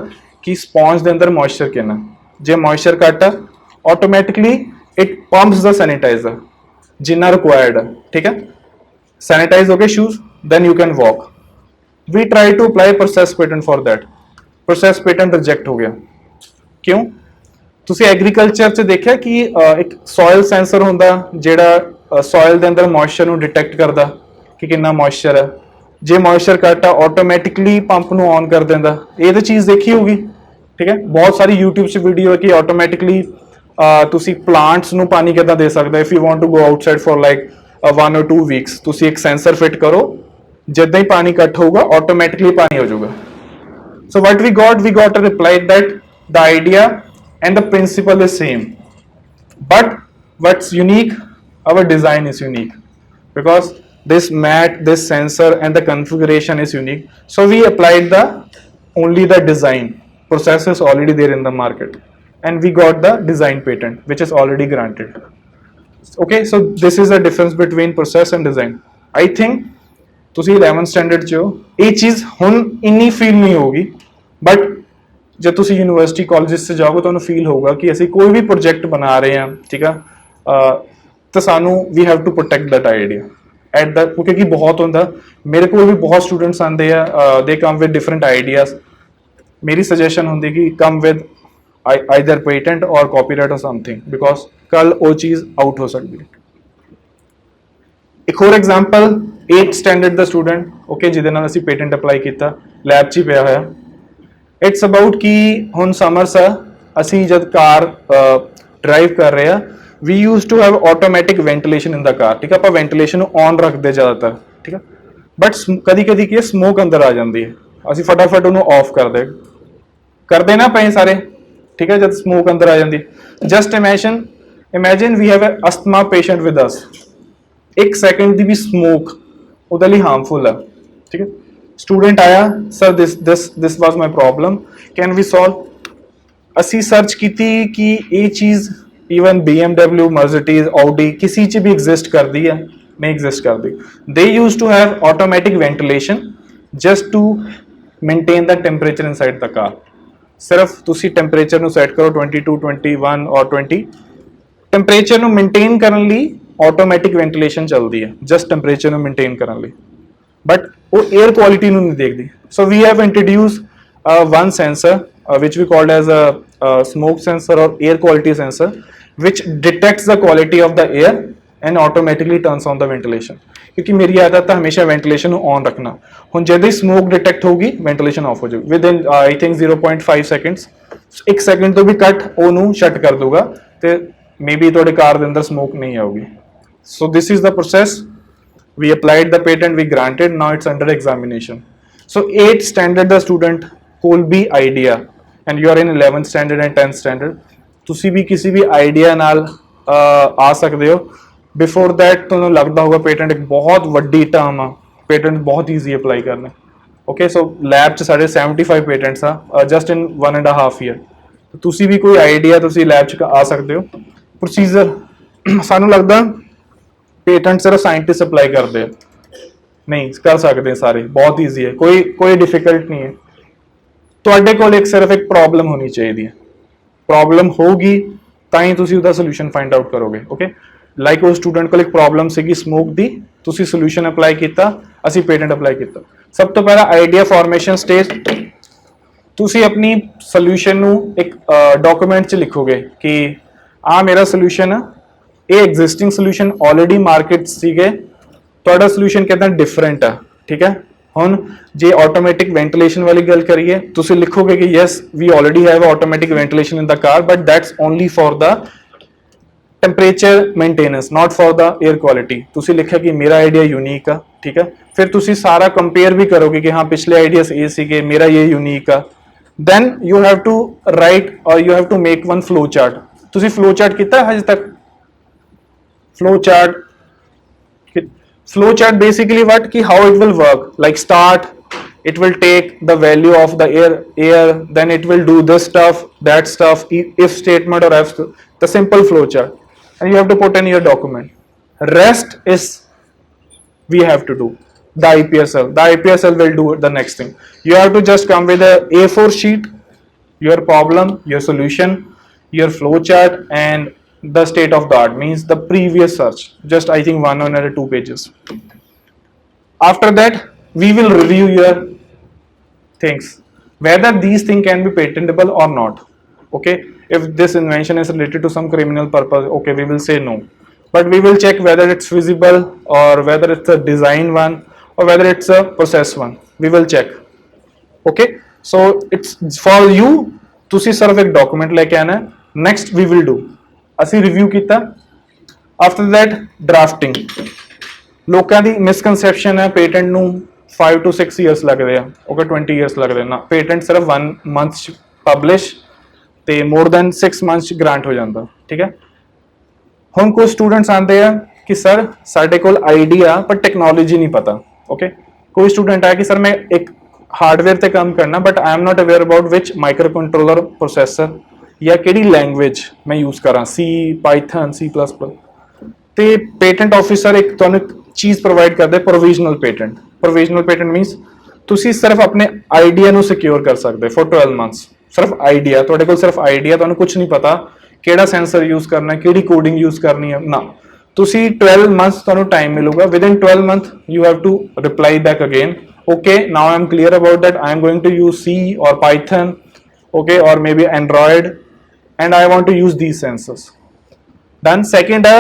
ਕਿ sponge ਦੇ ਅੰਦਰ moisture ਕਿੰਨਾ, ਜੇ moisture ਘੱਟ ਆ automatically it pumps the sanitizer ਜਿੰਨਾ required ਹੈ, ਠੀਕ ਹੈ। sanitize ਹੋ ਗਏ shoes, then you can walk. we try to apply process patent for that, process patent reject ਹੋ ਗਿਆ। ਕਿਉਂ? ਤੁਸੀਂ ਐਗਰੀਕਲਚਰ 'ਚ ਦੇਖਿਆ ਕਿ ਇੱਕ ਸੋਇਲ ਸੈਂਸਰ ਹੁੰਦਾ ਜਿਹੜਾ ਸੋਇਲ ਦੇ ਅੰਦਰ ਮੋਇਸਚਰ ਨੂੰ ਡਿਟੈਕਟ ਕਰਦਾ ਕਿ ਕਿੰਨਾ ਮੋਇਸਚਰ ਹੈ। ਜੇ ਮੋਇਸਚਰ ਘੱਟ ਆ ਆਟੋਮੈਟਿਕਲੀ ਪੰਪ ਨੂੰ ਔਨ ਕਰ ਦਿੰਦਾ। ਇਹ ਤਾਂ ਚੀਜ਼ ਦੇਖੀ ਹੋਊਗੀ, ਠੀਕ ਹੈ। ਬਹੁਤ ਸਾਰੀ YouTube 'ਚ ਵੀਡੀਓ ਹੈ ਕਿ ਆਟੋਮੈਟਿਕਲੀ ਤੁਸੀਂ ਪਲਾਂਟਸ ਨੂੰ ਪਾਣੀ ਕਿੱਦਾਂ ਦੇ ਸਕਦੇ। If you want to go outside for like 1 or 2 weeks, ਤੁਸੀਂ ਇੱਕ ਸੈਂਸਰ ਫਿਟ ਕਰੋ, ਜਿੱਦਾਂ ਹੀ ਪਾਣੀ ਕੱਟ ਹੋਊਗਾ ਆਟੋਮੈਟਿਕਲੀ ਪਾਣੀ ਹੋ ਜਾਊਗਾ। So what we got a reply that the idea and the principle is same, but what's unique, our design is unique, because this mat, this sensor and the configuration is unique. So we applied only the design. Process is already there in the market, and we got the design patent, which is already granted. Okay, so this is the difference between process and design. I think ਤੁਸੀਂ 11th standard 'ਚ ਹੋ, ਇਹ ਚੀਜ਼ ਹੁਣ ਇੰਨੀ feel ਨਹੀਂ ਹੋਊਗੀ, but ਜੇ ਤੁਸੀਂ ਯੂਨੀਵਰਸਿਟੀ ਕਾਲਜਿਸ 'ਚ ਜਾਓਗੇ ਤੁਹਾਨੂੰ ਫੀਲ ਹੋਊਗਾ ਕਿ ਅਸੀਂ ਕੋਈ ਵੀ ਪ੍ਰੋਜੈਕਟ ਬਣਾ ਰਹੇ ਹਾਂ, ਠੀਕ ਆ, ਤਾਂ ਸਾਨੂੰ ਵੀ have to protect that idea at ਦਾ, ਕਿਉਂਕਿ ਬਹੁਤ ਹੁੰਦਾ। ਮੇਰੇ ਕੋਲ ਵੀ ਬਹੁਤ ਸਟੂਡੈਂਟਸ ਆਉਂਦੇ ਆ, ਦੇ ਕਮ ਵਿਦ ਡਿਫਰੈਂਟ ਆਈਡੀਆਜ਼। ਮੇਰੀ ਸਜੈਸ਼ਨ ਹੁੰਦੀ ਕਿ ਕਮ ਵਿਦ ਆਈਦਰ ਪੇਟੈਂਟ ਔਰ ਕਾਪੀਰਾਈਟ ਔਰ ਸਮਥਿੰਗ, ਬਿਕੋਜ਼ ਕੱਲ ਉਹ ਚੀਜ਼ ਆਊਟ ਹੋ ਸਕਦੀ ਹੈ। ਇੱਕ ਹੋਰ ਐਗਜ਼ਾਮਪਲ 8th ਸਟੈਂਡਰਡ ਦਾ ਸਟੂਡੈਂਟ, ਓਕੇ, ਜਿਹਦੇ ਨਾਲ ਅਸੀਂ ਪੇਟੈਂਟ ਅਪਲਾਈ ਕੀਤਾ, ਲੈਬ 'ਚ ਹੀ ਪਿਆ ਹੋਇਆ। ਇਟਸ ਅਬਾਊਟ ਕਿ ਹੁਣ ਸਮਰਸ ਆ, ਅਸੀਂ ਜਦ ਕਾਰ ਡਰਾਈਵ ਕਰ ਰਹੇ ਆ, we use to have automatic ventilation in the car, ਠੀਕ ਆ। ਆਪਾਂ ਵੈਂਟੀਲੇਸ਼ਨ ਨੂੰ ਔਨ ਰੱਖਦੇ ਜ਼ਿਆਦਾਤਰ, ਠੀਕ ਆ, ਬਟ ਕਦੀ ਕਦੀ ਕੀ ਸਮੋਕ ਅੰਦਰ ਆ ਜਾਂਦੀ ਹੈ, ਅਸੀਂ ਫਟਾਫਟ ਉਹਨੂੰ ਆਫ ਕਰਦੇ ਨਾ ਪਏ ਸਾਰੇ, ਠੀਕ ਹੈ। ਜਦ ਸਮੋਕ ਅੰਦਰ ਆ ਜਾਂਦੀ, just imagine we have a asthma patient with us, 1 second ਦੀ ਵੀ ਸਮੋਕ ਉਹਦੇ ਲਈ ਹਾਰਮਫੁਲ ਹੈ, ਠੀਕ ਹੈ। ਸਟੂਡੈਂਟ ਆਇਆ, sir this was my problem, can we solve. ਅਸੀਂ ਸਰਚ ਕੀਤੀ ਕਿ ਇਹ ਚੀਜ਼ ਈਵਨ BMW, ਮਰਸੀਡੀਜ਼, ਆਡੀ ਕਿਸੇ 'ਚ ਵੀ ਐਗਜ਼ਿਸਟ ਕਰਦੀ ਹੈ, ਨਹੀਂ ਐਗਜ਼ਿਸਟ ਕਰਦੀ। They use to have automatic ventilation just to maintain the temperature inside the car. ਸਿਰਫ ਤੁਸੀਂ ਟੈਂਪਰੇਚਰ ਨੂੰ ਸੈੱਟ ਕਰੋ 22, 21 ਔਰ 20, ਟੈਂਪਰੇਚਰ ਨੂੰ ਮੇਨਟੇਨ ਕਰਨ ਲਈ ਆਟੋਮੈਟਿਕ ਵੈਂਟੀਲੇਸ਼ਨ ਚੱਲਦੀ ਹੈ, ਜਸਟ ਟੈਂਪਰੇਚਰ ਨੂੰ ਮੇਨਟੇਨ ਕਰਨ ਲਈ, ਬਟ ਉਹ 에ਅਰ ਕੁਆਲਿਟੀ ਨੂੰ ਨਹੀਂ ਦੇਖਦੀ। So we have introduce one sensor which we called as a smoke sensor or air quality sensor, which detects the quality of the air and automatically turns on the ventilation. क्योंकि मेरी आदत है हमेशा ventilation ਨੂੰ on रखना। ਹੁਣ जब ही smoke detect होगी ventilation off हो जाएगी within I think 0.5 seconds, 1 second ਤੋਂ ਵੀ ਘੱਟ ਉਹਨੂੰ shut ਕਰ ਦੂਗਾ ਤੇ maybe ਤੁਹਾਡੇ ਕਾਰ ਦੇ ਅੰਦਰ smoke ਨਹੀਂ ਆਊਗੀ। So this is the process. We applied the patent, we granted, now it's under examination. So 8th standard the student ਕੋਲ ਵੀ idea and you are in 11th standard and 10th standard, ਤੁਸੀਂ ਵੀ ਕਿਸੇ ਵੀ idea ਨਾਲ ਆ ਸਕਦੇ ਹੋ। Before that ਤੁਹਾਨੂੰ ਲੱਗਦਾ ਹੋਊਗਾ ਪੇਟੈਂਟ ਇੱਕ ਬਹੁਤ ਵੱਡੀ ਟਰਮ ਆ, ਪੇਟੈਂਟ ਬਹੁਤ ਈਜ਼ੀ ਅਪਲਾਈ ਕਰਨਾ। ਓਕੇ, ਸੋ ਲੈਬ 'ਚ ਸਾਡੇ 75 ਪੇਟੈਂਟਸ ਆ ਜਸਟ ਇਨ 1.5 year। ਤੁਸੀਂ ਵੀ ਕੋਈ ਆਈਡੀਆ ਤੁਸੀਂ ਲੈਬ 'ਚ ਆ ਸਕਦੇ ਹੋ। ਪ੍ਰੋਸੀਜਰ ਸਾਨੂੰ ਲੱਗਦਾ ਪੇਟੈਂਟ ਸਿਰਫ ਸਾਇੰਟਿਸਟ ਅਪਲਾਈ ਕਰਦੇ ਆ, ਨਹੀਂ ਕਰ ਸਕਦੇ ਸਾਰੇ, ਬਹੁਤ ਈਜ਼ੀ ਹੈ, ਕੋਈ ਡਿਫਿਕਲਟ ਨਹੀਂ ਹੈ। ਤੁਹਾਡੇ ਕੋਲ ਸਿਰਫ ਇੱਕ ਪ੍ਰੋਬਲਮ ਹੋਣੀ ਚਾਹੀਦੀ ਹੈ, ਪ੍ਰੋਬਲਮ ਹੋਊਗੀ ਤਾਂ ਹੀ ਤੁਸੀਂ ਉਹਦਾ ਸੋਲੂਸ਼ਨ ਫਾਈਂਡ ਆਊਟ ਕਰੋਗੇ। ਓਕੇ, ਲਾਈਕ ਉਹ ਸਟੂਡੈਂਟ ਕੋਲ ਇੱਕ ਪ੍ਰੋਬਲਮ ਸੀਗੀ ਸਮੋਕ ਦੀ, ਤੁਸੀਂ ਸੋਲੂਸ਼ਨ ਅਪਲਾਈ ਕੀਤਾ, ਅਸੀਂ ਪੇਟੈਂਟ ਅਪਲਾਈ ਕੀਤਾ। ਸਭ ਤੋਂ ਪਹਿਲਾਂ ਆਈਡੀਆ ਫਾਰਮੇਸ਼ਨ ਸਟੇਜ, ਤੁਸੀਂ ਆਪਣੀ ਸੋਲੂਸ਼ਨ ਨੂੰ ਇੱਕ ਡਾਕੂਮੈਂਟ 'ਚ ਲਿਖੋਗੇ ਕਿ ਆਹ ਮੇਰਾ ਸੋਲੂਸ਼ਨ ਆ, ਇਹ ਐਗਜ਼ਿਸਟਿੰਗ ਸੋਲੂਸ਼ਨ ਆਲਰੇਡੀ ਮਾਰਕੀਟ ਸੀਗੇ, ਤੁਹਾਡਾ ਸੋਲੂਸ਼ਨ ਕਿੰਨਾ ਡਿਫਰੈਂਟ ਆ, ਠੀਕ ਹੈ। ਹੁਣ ਜੇ ਆਟੋਮੈਟਿਕ ਵੈਂਟੀਲੇਸ਼ਨ ਵਾਲੀ ਗੱਲ ਕਰੀਏ, ਤੁਸੀਂ ਲਿਖੋਗੇ ਕਿ yes we already have automatic ventilation in the car, but that's only for the temperature maintenance, not for the air quality. ਤੁਸੀਂ ਲਿਖਿਆ ਕਿ ਮੇਰਾ ਆਈਡੀਆ ਯੂਨੀਕ ਆ, ਠੀਕ ਹੈ। ਫਿਰ ਤੁਸੀਂ ਸਾਰਾ ਕੰਪੇਅਰ ਵੀ ਕਰੋਗੇ ਕਿ ਹਾਂ ਪਿਛਲੇ ਆਈਡੀਆਸ ਇਹ ਸੀਗੇ, ਮੇਰਾ ਇਹ ਯੂਨੀਕ ਆ। Then you have to write or you have to make one flow chart. ਤੁਸੀਂ ਫਲੋ ਚਾਰਟ ਕੀਤਾ ਹਜੇ ਤੱਕ? Flow chart basically what ki how it will work, like start it will take the value of the air, then it will do this stuff, that stuff, if statement or else, the simple flow chart, and you have to put in your document. Rest is we have to do the IPSL will do the next thing. You have to just come with a A4 sheet, your problem, your solution, your flow chart, and the state of the art, means the previous search, just I think 1 or 2 pages. After that we will review your things, whether these things can be patentable or not. Okay, if this invention is related to some criminal purpose, okay, we will say no, but we will check whether it's feasible or whether it's a design one or whether it's a process one. We will check. Okay, so it's for you. ਤੁਸੀਂ ਸਿਰਫ ਇੱਕ document ਲੈ ਕੇ ਆਣਾ, next we will do, ਅਸੀਂ review ਕੀਤਾ, after that drafting. ਲੋਕਾਂ ਦੀ misconception ਹੈ patent ਨੂੰ 5 to 6 years ਲੱਗਦੇ ਆ, ਓਕੇ 20 years ਲੱਗਦੇ ਨਾ, ਪੇਟੈਂਟ ਸਿਰਫ 1 month ਚ ਪਬਲਿਸ਼ ਤੇ more than 6 months ਚ ਗ੍ਰਾਂਟ ਹੋ ਜਾਂਦਾ। ਠੀਕ ਹੈ, ਹੁਣ ਕੁਝ ਸਟੂਡੈਂਟਸ ਆਉਂਦੇ ਆ ਕਿ ਸਰ ਸਾਡੇ ਕੋਲ ਆਈਡੀਆ ਪਰ ਟੈਕਨੋਲੋਜੀ ਨਹੀਂ ਪਤਾ। ਓਕੇ, ਕੋਈ ਸਟੂਡੈਂਟ ਆਇਆ ਕਿ ਸਰ ਮੈਂ ਇੱਕ ਹਾਰਡਵੇਅਰ ਤੇ ਕੰਮ ਕਰਨਾ but I am not aware about which micro controller processor ਜਾਂ ਕਿਹੜੀ ਲੈਂਗੁਏਜ ਮੈਂ ਯੂਜ਼ ਕਰਾਂ, ਸੀ, ਪਾਈਥਨ, C++। ਤੇ ਪੇਟੈਂਟ ਆਫਿਸਰ ਇੱਕ ਤੁਹਾਨੂੰ ਚੀਜ਼ ਪ੍ਰੋਵਾਈਡ ਕਰਦਾ, provisional patent. Provisional patent means ਤੁਸੀਂ ਸਿਰਫ ਆਪਣੇ ਆਈਡੀਆ ਨੂੰ ਸਿਕਿਉਰ ਕਰ ਸਕਦੇ ਫॉर 12 months। ਸਿਰਫ ਆਈਡੀਆ, ਤੁਹਾਡੇ ਕੋਲ ਸਿਰਫ ਆਈਡੀਆ, ਤੁਹਾਨੂੰ ਕੁਝ ਨਹੀਂ ਪਤਾ ਕਿਹੜਾ ਸੈਂਸਰ ਯੂਜ਼ ਕਰਨਾ, ਕਿਹੜੀ ਕੋਡਿੰਗ ਯੂਜ਼ ਕਰਨੀ ਹੈ ਨਾ। ਤੁਸੀਂ 12 months ਤੁਹਾਨੂੰ ਟਾਈਮ ਮਿਲੂਗਾ, within 12 month you have to reply back again, okay, now I am clear about that, I am going to use C or Python, okay, or maybe Android, and I want to use these sensors. Then second है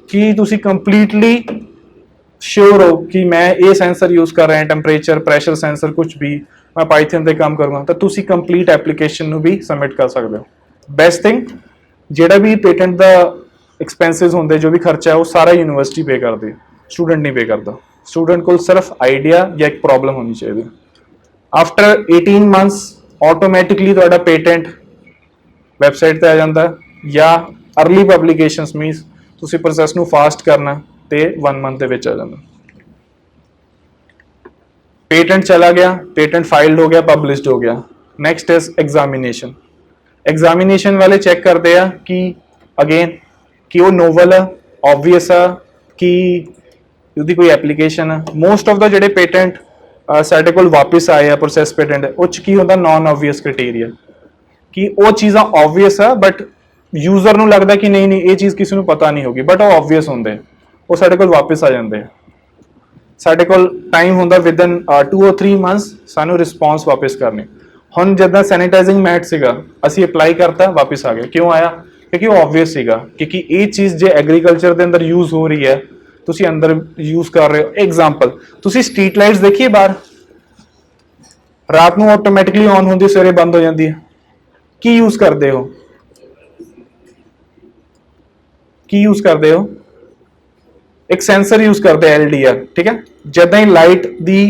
कि ਤੁਸੀਂ completely sure ਹੋ ਕਿ ਮੈਂ ਇਹ sensor use ਕਰ ਰਿਹਾ, temperature, pressure sensor, ਕੁਝ ਵੀ ਮੈਂ ਪਾਈਥਨ ਤੇ ਕੰਮ ਕਰੂੰਗਾ, ਤਾਂ ਤੁਸੀਂ ਕੰਪਲੀਟ ਐਪਲੀਕੇਸ਼ਨ ਨੂੰ ਵੀ ਸਬਮਿਟ ਕਰ ਸਕਦੇ ਹੋ। ਬੈਸਟ ਥਿੰਗ, ਜਿਹੜਾ ਵੀ ਪੇਟੈਂਟ ਦਾ ਐਕਸਪੈਂਸਿਸ ਹੁੰਦੇ, ਜੋ ਵੀ ਖਰਚਾ ਹੈ, ਉਹ ਸਾਰਾ ਯੂਨੀਵਰਸਿਟੀ ਪੇ ਕਰਦੀ, ਸਟੂਡੈਂਟ ਨਹੀਂ ਪੇ ਕਰਦਾ। ਸਟੂਡੈਂਟ ਕੋਲ ਸਿਰਫ ਆਈਡੀਆ ਜਾਂ ਇੱਕ ਪ੍ਰੋਬਲਮ ਹੋਣੀ ਚਾਹੀਦੀ। ਆਫਟਰ 18 months ਆਟੋਮੈਟਿਕਲੀ ਤੁਹਾਡਾ ਪੇਟੈਂਟ ਵੈਬਸਾਈਟ ਤੇ ਆ ਜਾਂਦਾ, ਜਾਂ ਅਰਲੀ ਪਬਲੀਕੇਸ਼ਨਸ ਮੀਨਸ ਤੁਸੀਂ ਪ੍ਰੋਸੈਸ ਨੂੰ ਫਾਸਟ ਕਰਨਾ ਤੇ 1 month ਦੇ ਵਿੱਚ ਆ ਜਾਂਦਾ। पेटेंट चला गया, पेटेंट फाइल्ड हो गया, पब्लिश्ड हो गया। Next is examination. एग्जामिनेशन वाले चेक करते हैं कि अगेन कि वो नोवल है, ऑबवियस है कि ਉਹਦੀ ਕੋਈ ਐਪਲੀਕੇਸ਼ਨ ਹੈ। ਮੋਸਟ ਆਫ ਦਾ ਜਿਹੜੇ ਪੇਟੈਂਟ ਸਾਡੇ ਕੋਲ ਵਾਪਸ ਆਏ ਆ ਪ੍ਰੋਸੈਸ ਪੇਟੈਂਟ, ਉਹ 'ਚ ਕੀ ਹੁੰਦਾ, ਨਾਨ ਆਬਵੀਅਸ ਕ੍ਰਾਈਟੇਰੀਆ, ਕਿ ਉਹ ਚੀਜ਼ਾਂ ਆਬਵੀਅਸ ਆ ਬਟ ਯੂਜ਼ਰ ਨੂੰ ਲੱਗਦਾ ਕਿ ਨਹੀਂ ਨਹੀਂ ਇਹ ਚੀਜ਼ ਕਿਸੇ ਨੂੰ ਪਤਾ ਨਹੀਂ ਹੋਗੀ, ਬਟ ਉਹ ਆਬਵੀਅਸ ਹੁੰਦੇ, ਉਹ ਸਾਡੇ ਕੋਲ ਵਾਪਸ ਆ ਜਾਂਦੇ। ਸਾਡੇ ਕੋਲ ਟਾਈਮ ਹੁੰਦਾ ਵਿਦਨ 2 or 3 months ਸਾਨੂੰ ਰਿਸਪੌਂਸ ਵਾਪਸ ਕਰਨੇ। ਹੁਣ ਜਿੱਦਾਂ ਸੈਨੀਟਾਈਜ਼ਿੰਗ ਮੈਟ ਸੀਗਾ, ਅਸੀਂ ਅਪਲਾਈ ਕਰਤਾ, ਵਾਪਸ ਆ ਗਿਆ। ਕਿਉਂ ਆਇਆ? ਕਿਉਂਕਿ ਉਹ ਆਬਵੀਅਸ ਸੀਗਾ, ਕਿਉਂਕਿ ਇਹ ਚੀਜ਼ ਜੇ ਐਗਰੀਕਲਚਰ ਦੇ ਅੰਦਰ ਯੂਜ਼ ਹੋ ਰਹੀ ਹੈ, ਤੁਸੀਂ ਅੰਦਰ ਯੂਜ਼ ਕਰ ਰਹੇ ਹੋ। ਐਗਜ਼ਾਮਪਲ, ਤੁਸੀਂ ਸਟਰੀਟ ਲਾਈਟਸ ਦੇਖੀਏ ਬਾਹਰ, ਰਾਤ ਨੂੰ ਆਟੋਮੈਟਿਕਲੀ ਔਨ ਹੁੰਦੀ, ਸਵੇਰੇ ਬੰਦ ਹੋ ਜਾਂਦੀ ਹੈ। ਕੀ ਯੂਜ਼ ਕਰਦੇ ਹੋ? ਕੀ ਯੂਜ਼ ਕਰਦੇ ਹੋ? ਇੱਕ ਸੈਂਸਰ ਯੂਜ਼ ਕਰਦੇ LDR, ਠੀਕ ਹੈ। ਜਦੋਂ ਹੀ ਲਾਈਟ ਦੀ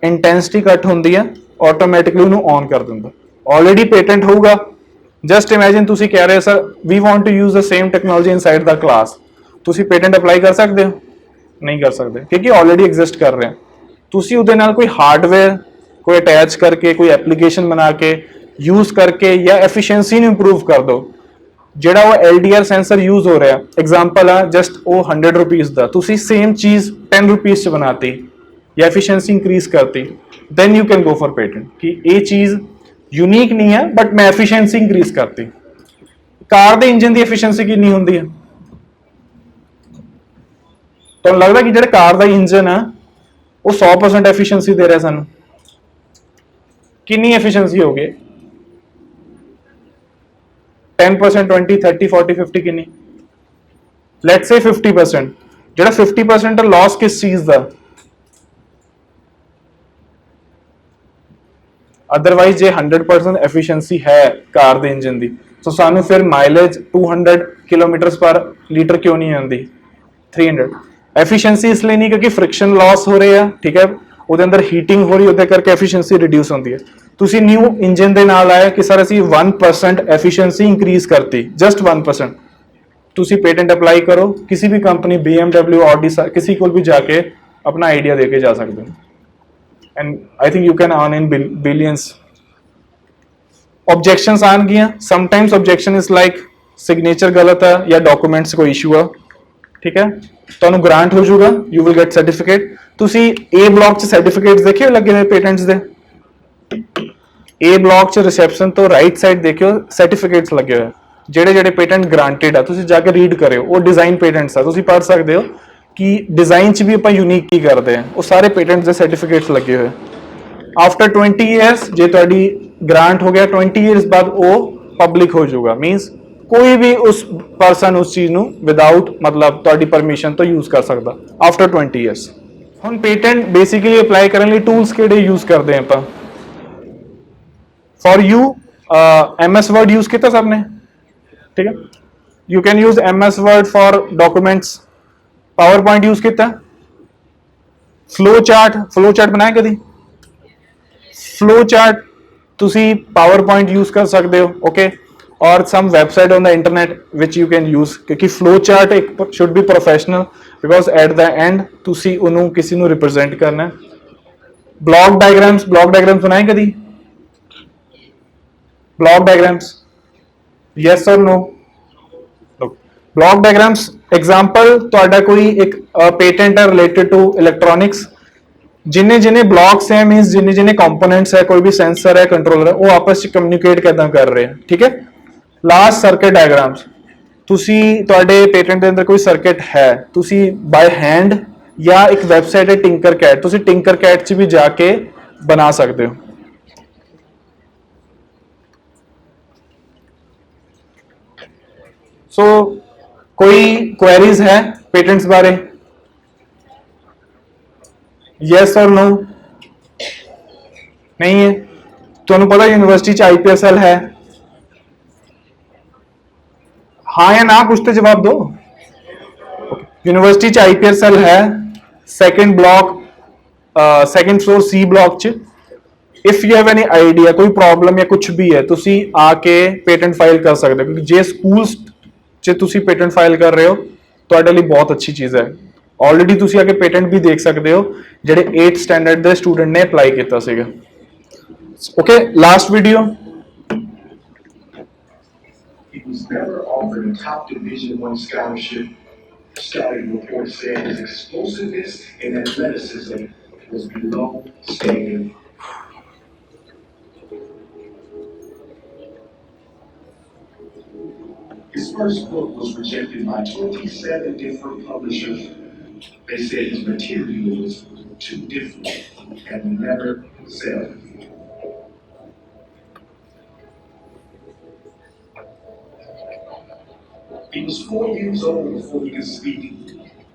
ਇੰਟੈਂਸਿਟੀ ਘੱਟ ਹੁੰਦੀ ਹੈ, ਆਟੋਮੈਟਿਕਲੀ ਉਹਨੂੰ ਔਨ ਕਰ ਦਿੰਦਾ। ਆਲਰੇਡੀ ਪੇਟੈਂਟ ਹੋਊਗਾ। ਜਸਟ ਇਮੇਜਿਨ ਤੁਸੀਂ ਕਹਿ ਰਹੇ ਹੋ sir we want to use the same technology inside the class, ਤੁਸੀਂ ਪੇਟੈਂਟ ਅਪਲਾਈ ਕਰ ਸਕਦੇ ਹੋ? ਨਹੀਂ ਕਰ ਸਕਦੇ, ਕਿਉਂਕਿ ਆਲਰੇਡੀ ਐਗਜ਼ਿਸਟ ਕਰ ਰਿਹਾ। ਤੁਸੀਂ ਉਹਦੇ ਨਾਲ ਕੋਈ ਹਾਰਡਵੇਅਰ ਕੋਈ ਅਟੈਚ ਕਰਕੇ, ਕੋਈ ਐਪਲੀਕੇਸ਼ਨ ਬਣਾ ਕੇ ਯੂਜ਼ ਕਰਕੇ ਜਾਂ ਐਫੀਸ਼ੀਐਂਸੀ ਨੂੰ ਇੰਪਰੂਵ ਕਰ ਦਿਓ। ਜਿਹੜਾ ਉਹ LDR ਸੈਂਸਰ ਯੂਜ਼ ਹੋ ਰਿਹਾ, ਐਗਜ਼ਾਮਪਲ ਆ ਜਸਟ ਉਹ 100 ਰੁਪੀਜ਼ ਦਾ, ਤੁਸੀਂ ਸੇਮ ਚੀਜ਼ 10 ਰੁਪੀਜ਼ 'ਚ ਬਣਾਤੀ ਜਾਂ ਐਫੀਸ਼ੀਐਂਸੀ ਇੰਕਰੀਜ਼ ਕਰਤੀ, then you can go for patent ਕਿ ਇਹ ਚੀਜ਼ ਯੂਨੀਕ ਨਹੀਂ ਹੈ ਬਟ ਮੈਂ ਐਫੀਸ਼ੀਐਂਸੀ ਇੰਕਰੀਜ਼ ਕਰਤੀ। ਕਾਰ ਦੇ ਇੰਜਨ ਦੀ ਐਫੀਸ਼ੀਐਂਸੀ ਕਿੰਨੀ ਹੁੰਦੀ ਹੈ? ਤੁਹਾਨੂੰ ਲੱਗਦਾ ਕਿ ਜਿਹੜਾ ਕਾਰ ਦਾ ਇੰਜਨ ਆ ਉਹ 100% ਐਫੀਸ਼ੀਐਂਸੀ ਦੇ ਰਿਹਾ ਸਾਨੂੰ? ਕਿੰਨੀ ਐਫੀਸ਼ੀਐਂਸੀ ਹੋ ਗਈ? 10%, 20, 30, 40, 50 ਕਿੰਨੀ? ਲੈਟਸ ਸੇ 50%। ਜਿਹੜਾ 50% ਲਾਸ ਕਿਸ ਚੀਜ਼ ਦਾ? ਅਦਰਵਾਈਜ਼ ਜੇ 100% ਐਫੀਸ਼ੀਐਂਸੀ ਹੈ ਕਾਰ ਦੇ ਇੰਜਨ ਦੀ, ਸੋ ਸਾਨੂੰ ਫਿਰ ਮਾਈਲੇਜ 200 ਕਿਲੋਮੀਟਰ ਪਰ ਲੀਟਰ ਕਿਉਂ ਨਹੀਂ ਆਉਂਦੀ? 300। ਐਫੀਸ਼ੀਐਂਸੀ ਇਸ ਲਈ ਨਹੀਂ ਕਿਉਂਕਿ ਫ੍ਰਿਕਸ਼ਨ ਲਾਸ ਹੋ ਰਿਹਾ, ਠੀਕ ਹੈ, ਉਹਦੇ ਅੰਦਰ ਹੀਟਿੰਗ ਹੋ ਰਹੀ, ਉਹਦੇ ਕਰਕੇ ਐਫੀਸ਼ੀਐਂਸੀ ਰਿਡਿਊਸ ਹੁੰਦੀ ਹੈ। ਤੁਸੀਂ ਨਿਊ ਇੰਜਨ ਦੇ ਨਾਲ ਆਇਆ ਕਿ ਸਰ ਅਸੀਂ 1% ਐਫੀਸ਼ੀਐਂਸੀ ਇੰਕਰੀਜ਼ ਕਰਤੀ, ਜਸਟ 1%। ਤੁਸੀਂ ਪੇਟੈਂਟ ਅਪਲਾਈ ਕਰੋ, ਕਿਸੇ ਵੀ ਕੰਪਨੀ BMW, Audi, ਕਿਸੇ ਕੋਲ ਵੀ ਜਾ ਕੇ ਆਪਣਾ ਆਈਡੀਆ ਦੇ ਕੇ ਜਾ ਸਕਦੇ ਹੋ, and I think you can earn in billions. Objections आनगियां, sometimes objection is like signature गलत है या डॉक्यूमेंट्स कोई इशू है, ठीक है, ਤੁਹਾਨੂੰ ਗ੍ਰਾਂਟ ਹੋ ਜਾਊਗਾ, ਯੂ ਵਿਲ ਗੈਟ ਸਰਟੀਫਿਕੇਟ। ਤੁਸੀਂ A ਬਲਾਕ 'ਚ ਸਰਟੀਫਿਕੇਟਸ ਦੇਖਿਓ ਲੱਗੇ ਹੋਏ ਪੇਟੈਂਟਸ ਦੇ? A ਬਲਾਕ 'ਚ ਰਿਸੈਪਸ਼ਨ ਤੋਂ ਰਾਈਟ ਸਾਈਡ ਦੇਖਿਓ ਸਰਟੀਫਿਕੇਟਸ ਲੱਗੇ ਹੋਏ, ਜਿਹੜੇ ਜਿਹੜੇ ਪੇਟੈਂਟ ਗ੍ਰਾਂਟਡ ਆ, ਤੁਸੀਂ ਜਾ ਕੇ ਰੀਡ ਕਰਿਓ। ਉਹ ਡਿਜ਼ਾਈਨ ਪੇਟੈਂਟਸ ਆ, ਤੁਸੀਂ ਪੜ੍ਹ ਸਕਦੇ ਹੋ ਕਿ ਡਿਜ਼ਾਈਨ 'ਚ ਵੀ ਆਪਾਂ ਯੂਨੀਕ ਕੀ ਕਰਦੇ ਆ। ਉਹ ਸਾਰੇ ਪੇਟੈਂਟਸ ਦੇ ਸਰਟੀਫਿਕੇਟਸ ਲੱਗੇ ਹੋਏ। आफ्टर 20 ईयर्स जे ਤੁਹਾਡੀ ग्रांट हो गया 20 ईयर्स बाद वो पब्लिक हो जाऊगा मींस कोई भी उस पर्सन उस चीज ਨੂੰ विदाउट मतलब ਤੁਹਾਡੀ परमिशन तो यूज कर सकता आफ्टर 20 ईयर्स। ਹੁਣ पेटेंट बेसिकली अप्लाई ਕਰਨ ਲਈ ਟੂਲਸ ਕਿਹੜੇ यूज ਕਰਦੇ ਹਾਂ ਆਪਾਂ for you MS word use किया सबने ठीक है you can use MS word for documents PowerPoint use किया फ्लो चार्ट बनाया कभी फ्लो चार्ट तुसी पावर पॉइंट यूज कर सकते हो ओके और some website on the internet which you can use क्योंकि फ्लो चार्ट एक should be professional because at the end तुसी उन्होंने किसी को रिप्रेजेंट करना है। ब्लॉक डायग्राम्स बनाए कभी ब्लॉक डायग्राम्स यस और नो ब्लॉक डायग्राम्स एग्जाम्पल ਤੁਹਾਡਾ कोई एक पेटेंट है रिलेटेड टू इलेक्ट्रॉनिक्स जिन्हें जिन्हें ब्लॉक्स है मींस जिन्हें जिन्हें कंपोनेंट्स है कोई भी सेंसर है कंट्रोलर है वो आपस में कम्युनिकेट किदां कर रहे हैं ठीक है। लास्ट सर्किट डायग्राम्स तुसी ਤੁਹਾਡੇ पेटेंट ਦੇ ਅੰਦਰ कोई सर्किट है तुसी बाय हैंड या एक वेबसाइट है टिंकर कैट तुसी टिंकर कैट च भी जाके बना सकते हो। सो कोई क्वेरीज है पेटेंट्स बारे यस और नो नहीं है तुहानू पता यूनिवर्सिटी च IPR सेल है हाँ या ना कुछ तो जवाब दो यूनिवर्सिटी च IPR सेल है second block second floor C block च if you have any idea कोई प्रॉब्लम या कुछ भी है तुसी आके पेटेंट फाइल कर सकते हो क्योंकि जे स्कूल च तुसी पेटेंट फाइल कर रहे हो ਤੁਹਾਡੇ ਲਈ बहुत अच्छी चीज है ऑलरेडी तुसी आके पेटेंट भी देख सकते हो ਜਿਹੜੇ 8th स्टैंडर्ड ਦੇ स्टूडेंट ने अप्लाई ਕੀਤਾ ਸੀਗਾ okay last video He was never offered a top Division I scholarship. Scouting reports said his explosiveness and athleticism was below standard. His first book was rejected by 27 different publishers. They said his material was too different and would never sell. He was 4 years old before he could speak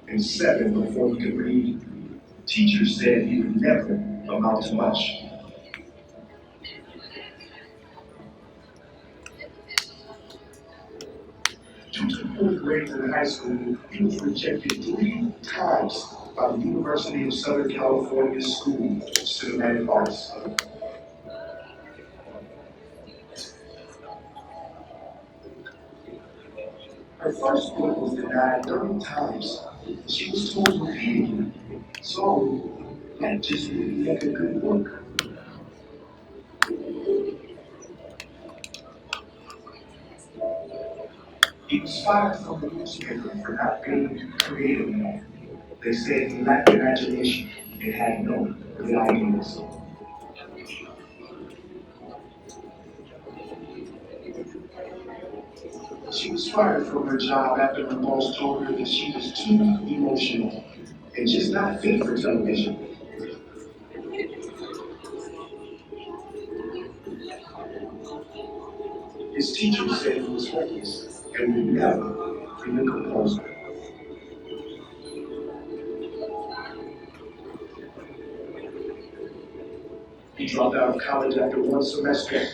and 7 before he could read. Teachers said he would never amount to much. Due to poor grades in high school, he was rejected 3 times by the University of Southern California School of Cinematic Arts. Her first book was denied 30 times. She was told repeatedly, so that just wouldn't make a good book. He was fired from the newspaper for not being creative enough. They said he lacked imagination and had no good ideas. She was fired from her job after her boss told her that she was too emotional and just not fit for television. His teacher said he was hopeless and would never be a composer. He dropped out of college after 1 semester.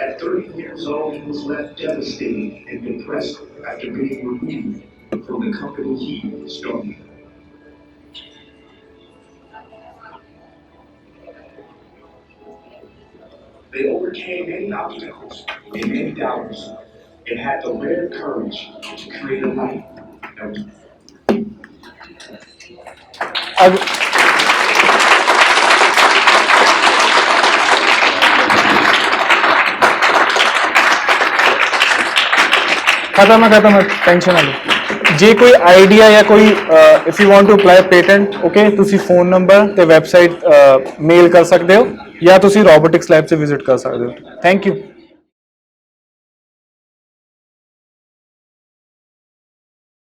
At 30 years old, he was left devastated and depressed after being removed from the company he started. They overcame many obstacles and many doubters and had the rare courage to create a life. खत्म tension ना लो जे कोई idea या कोई if you want to apply patent okay तुसी phone number ते website mail कर सकते हो या तुसी रोबोटिक्स लैब से विजिट कर सकते हो। Thank you.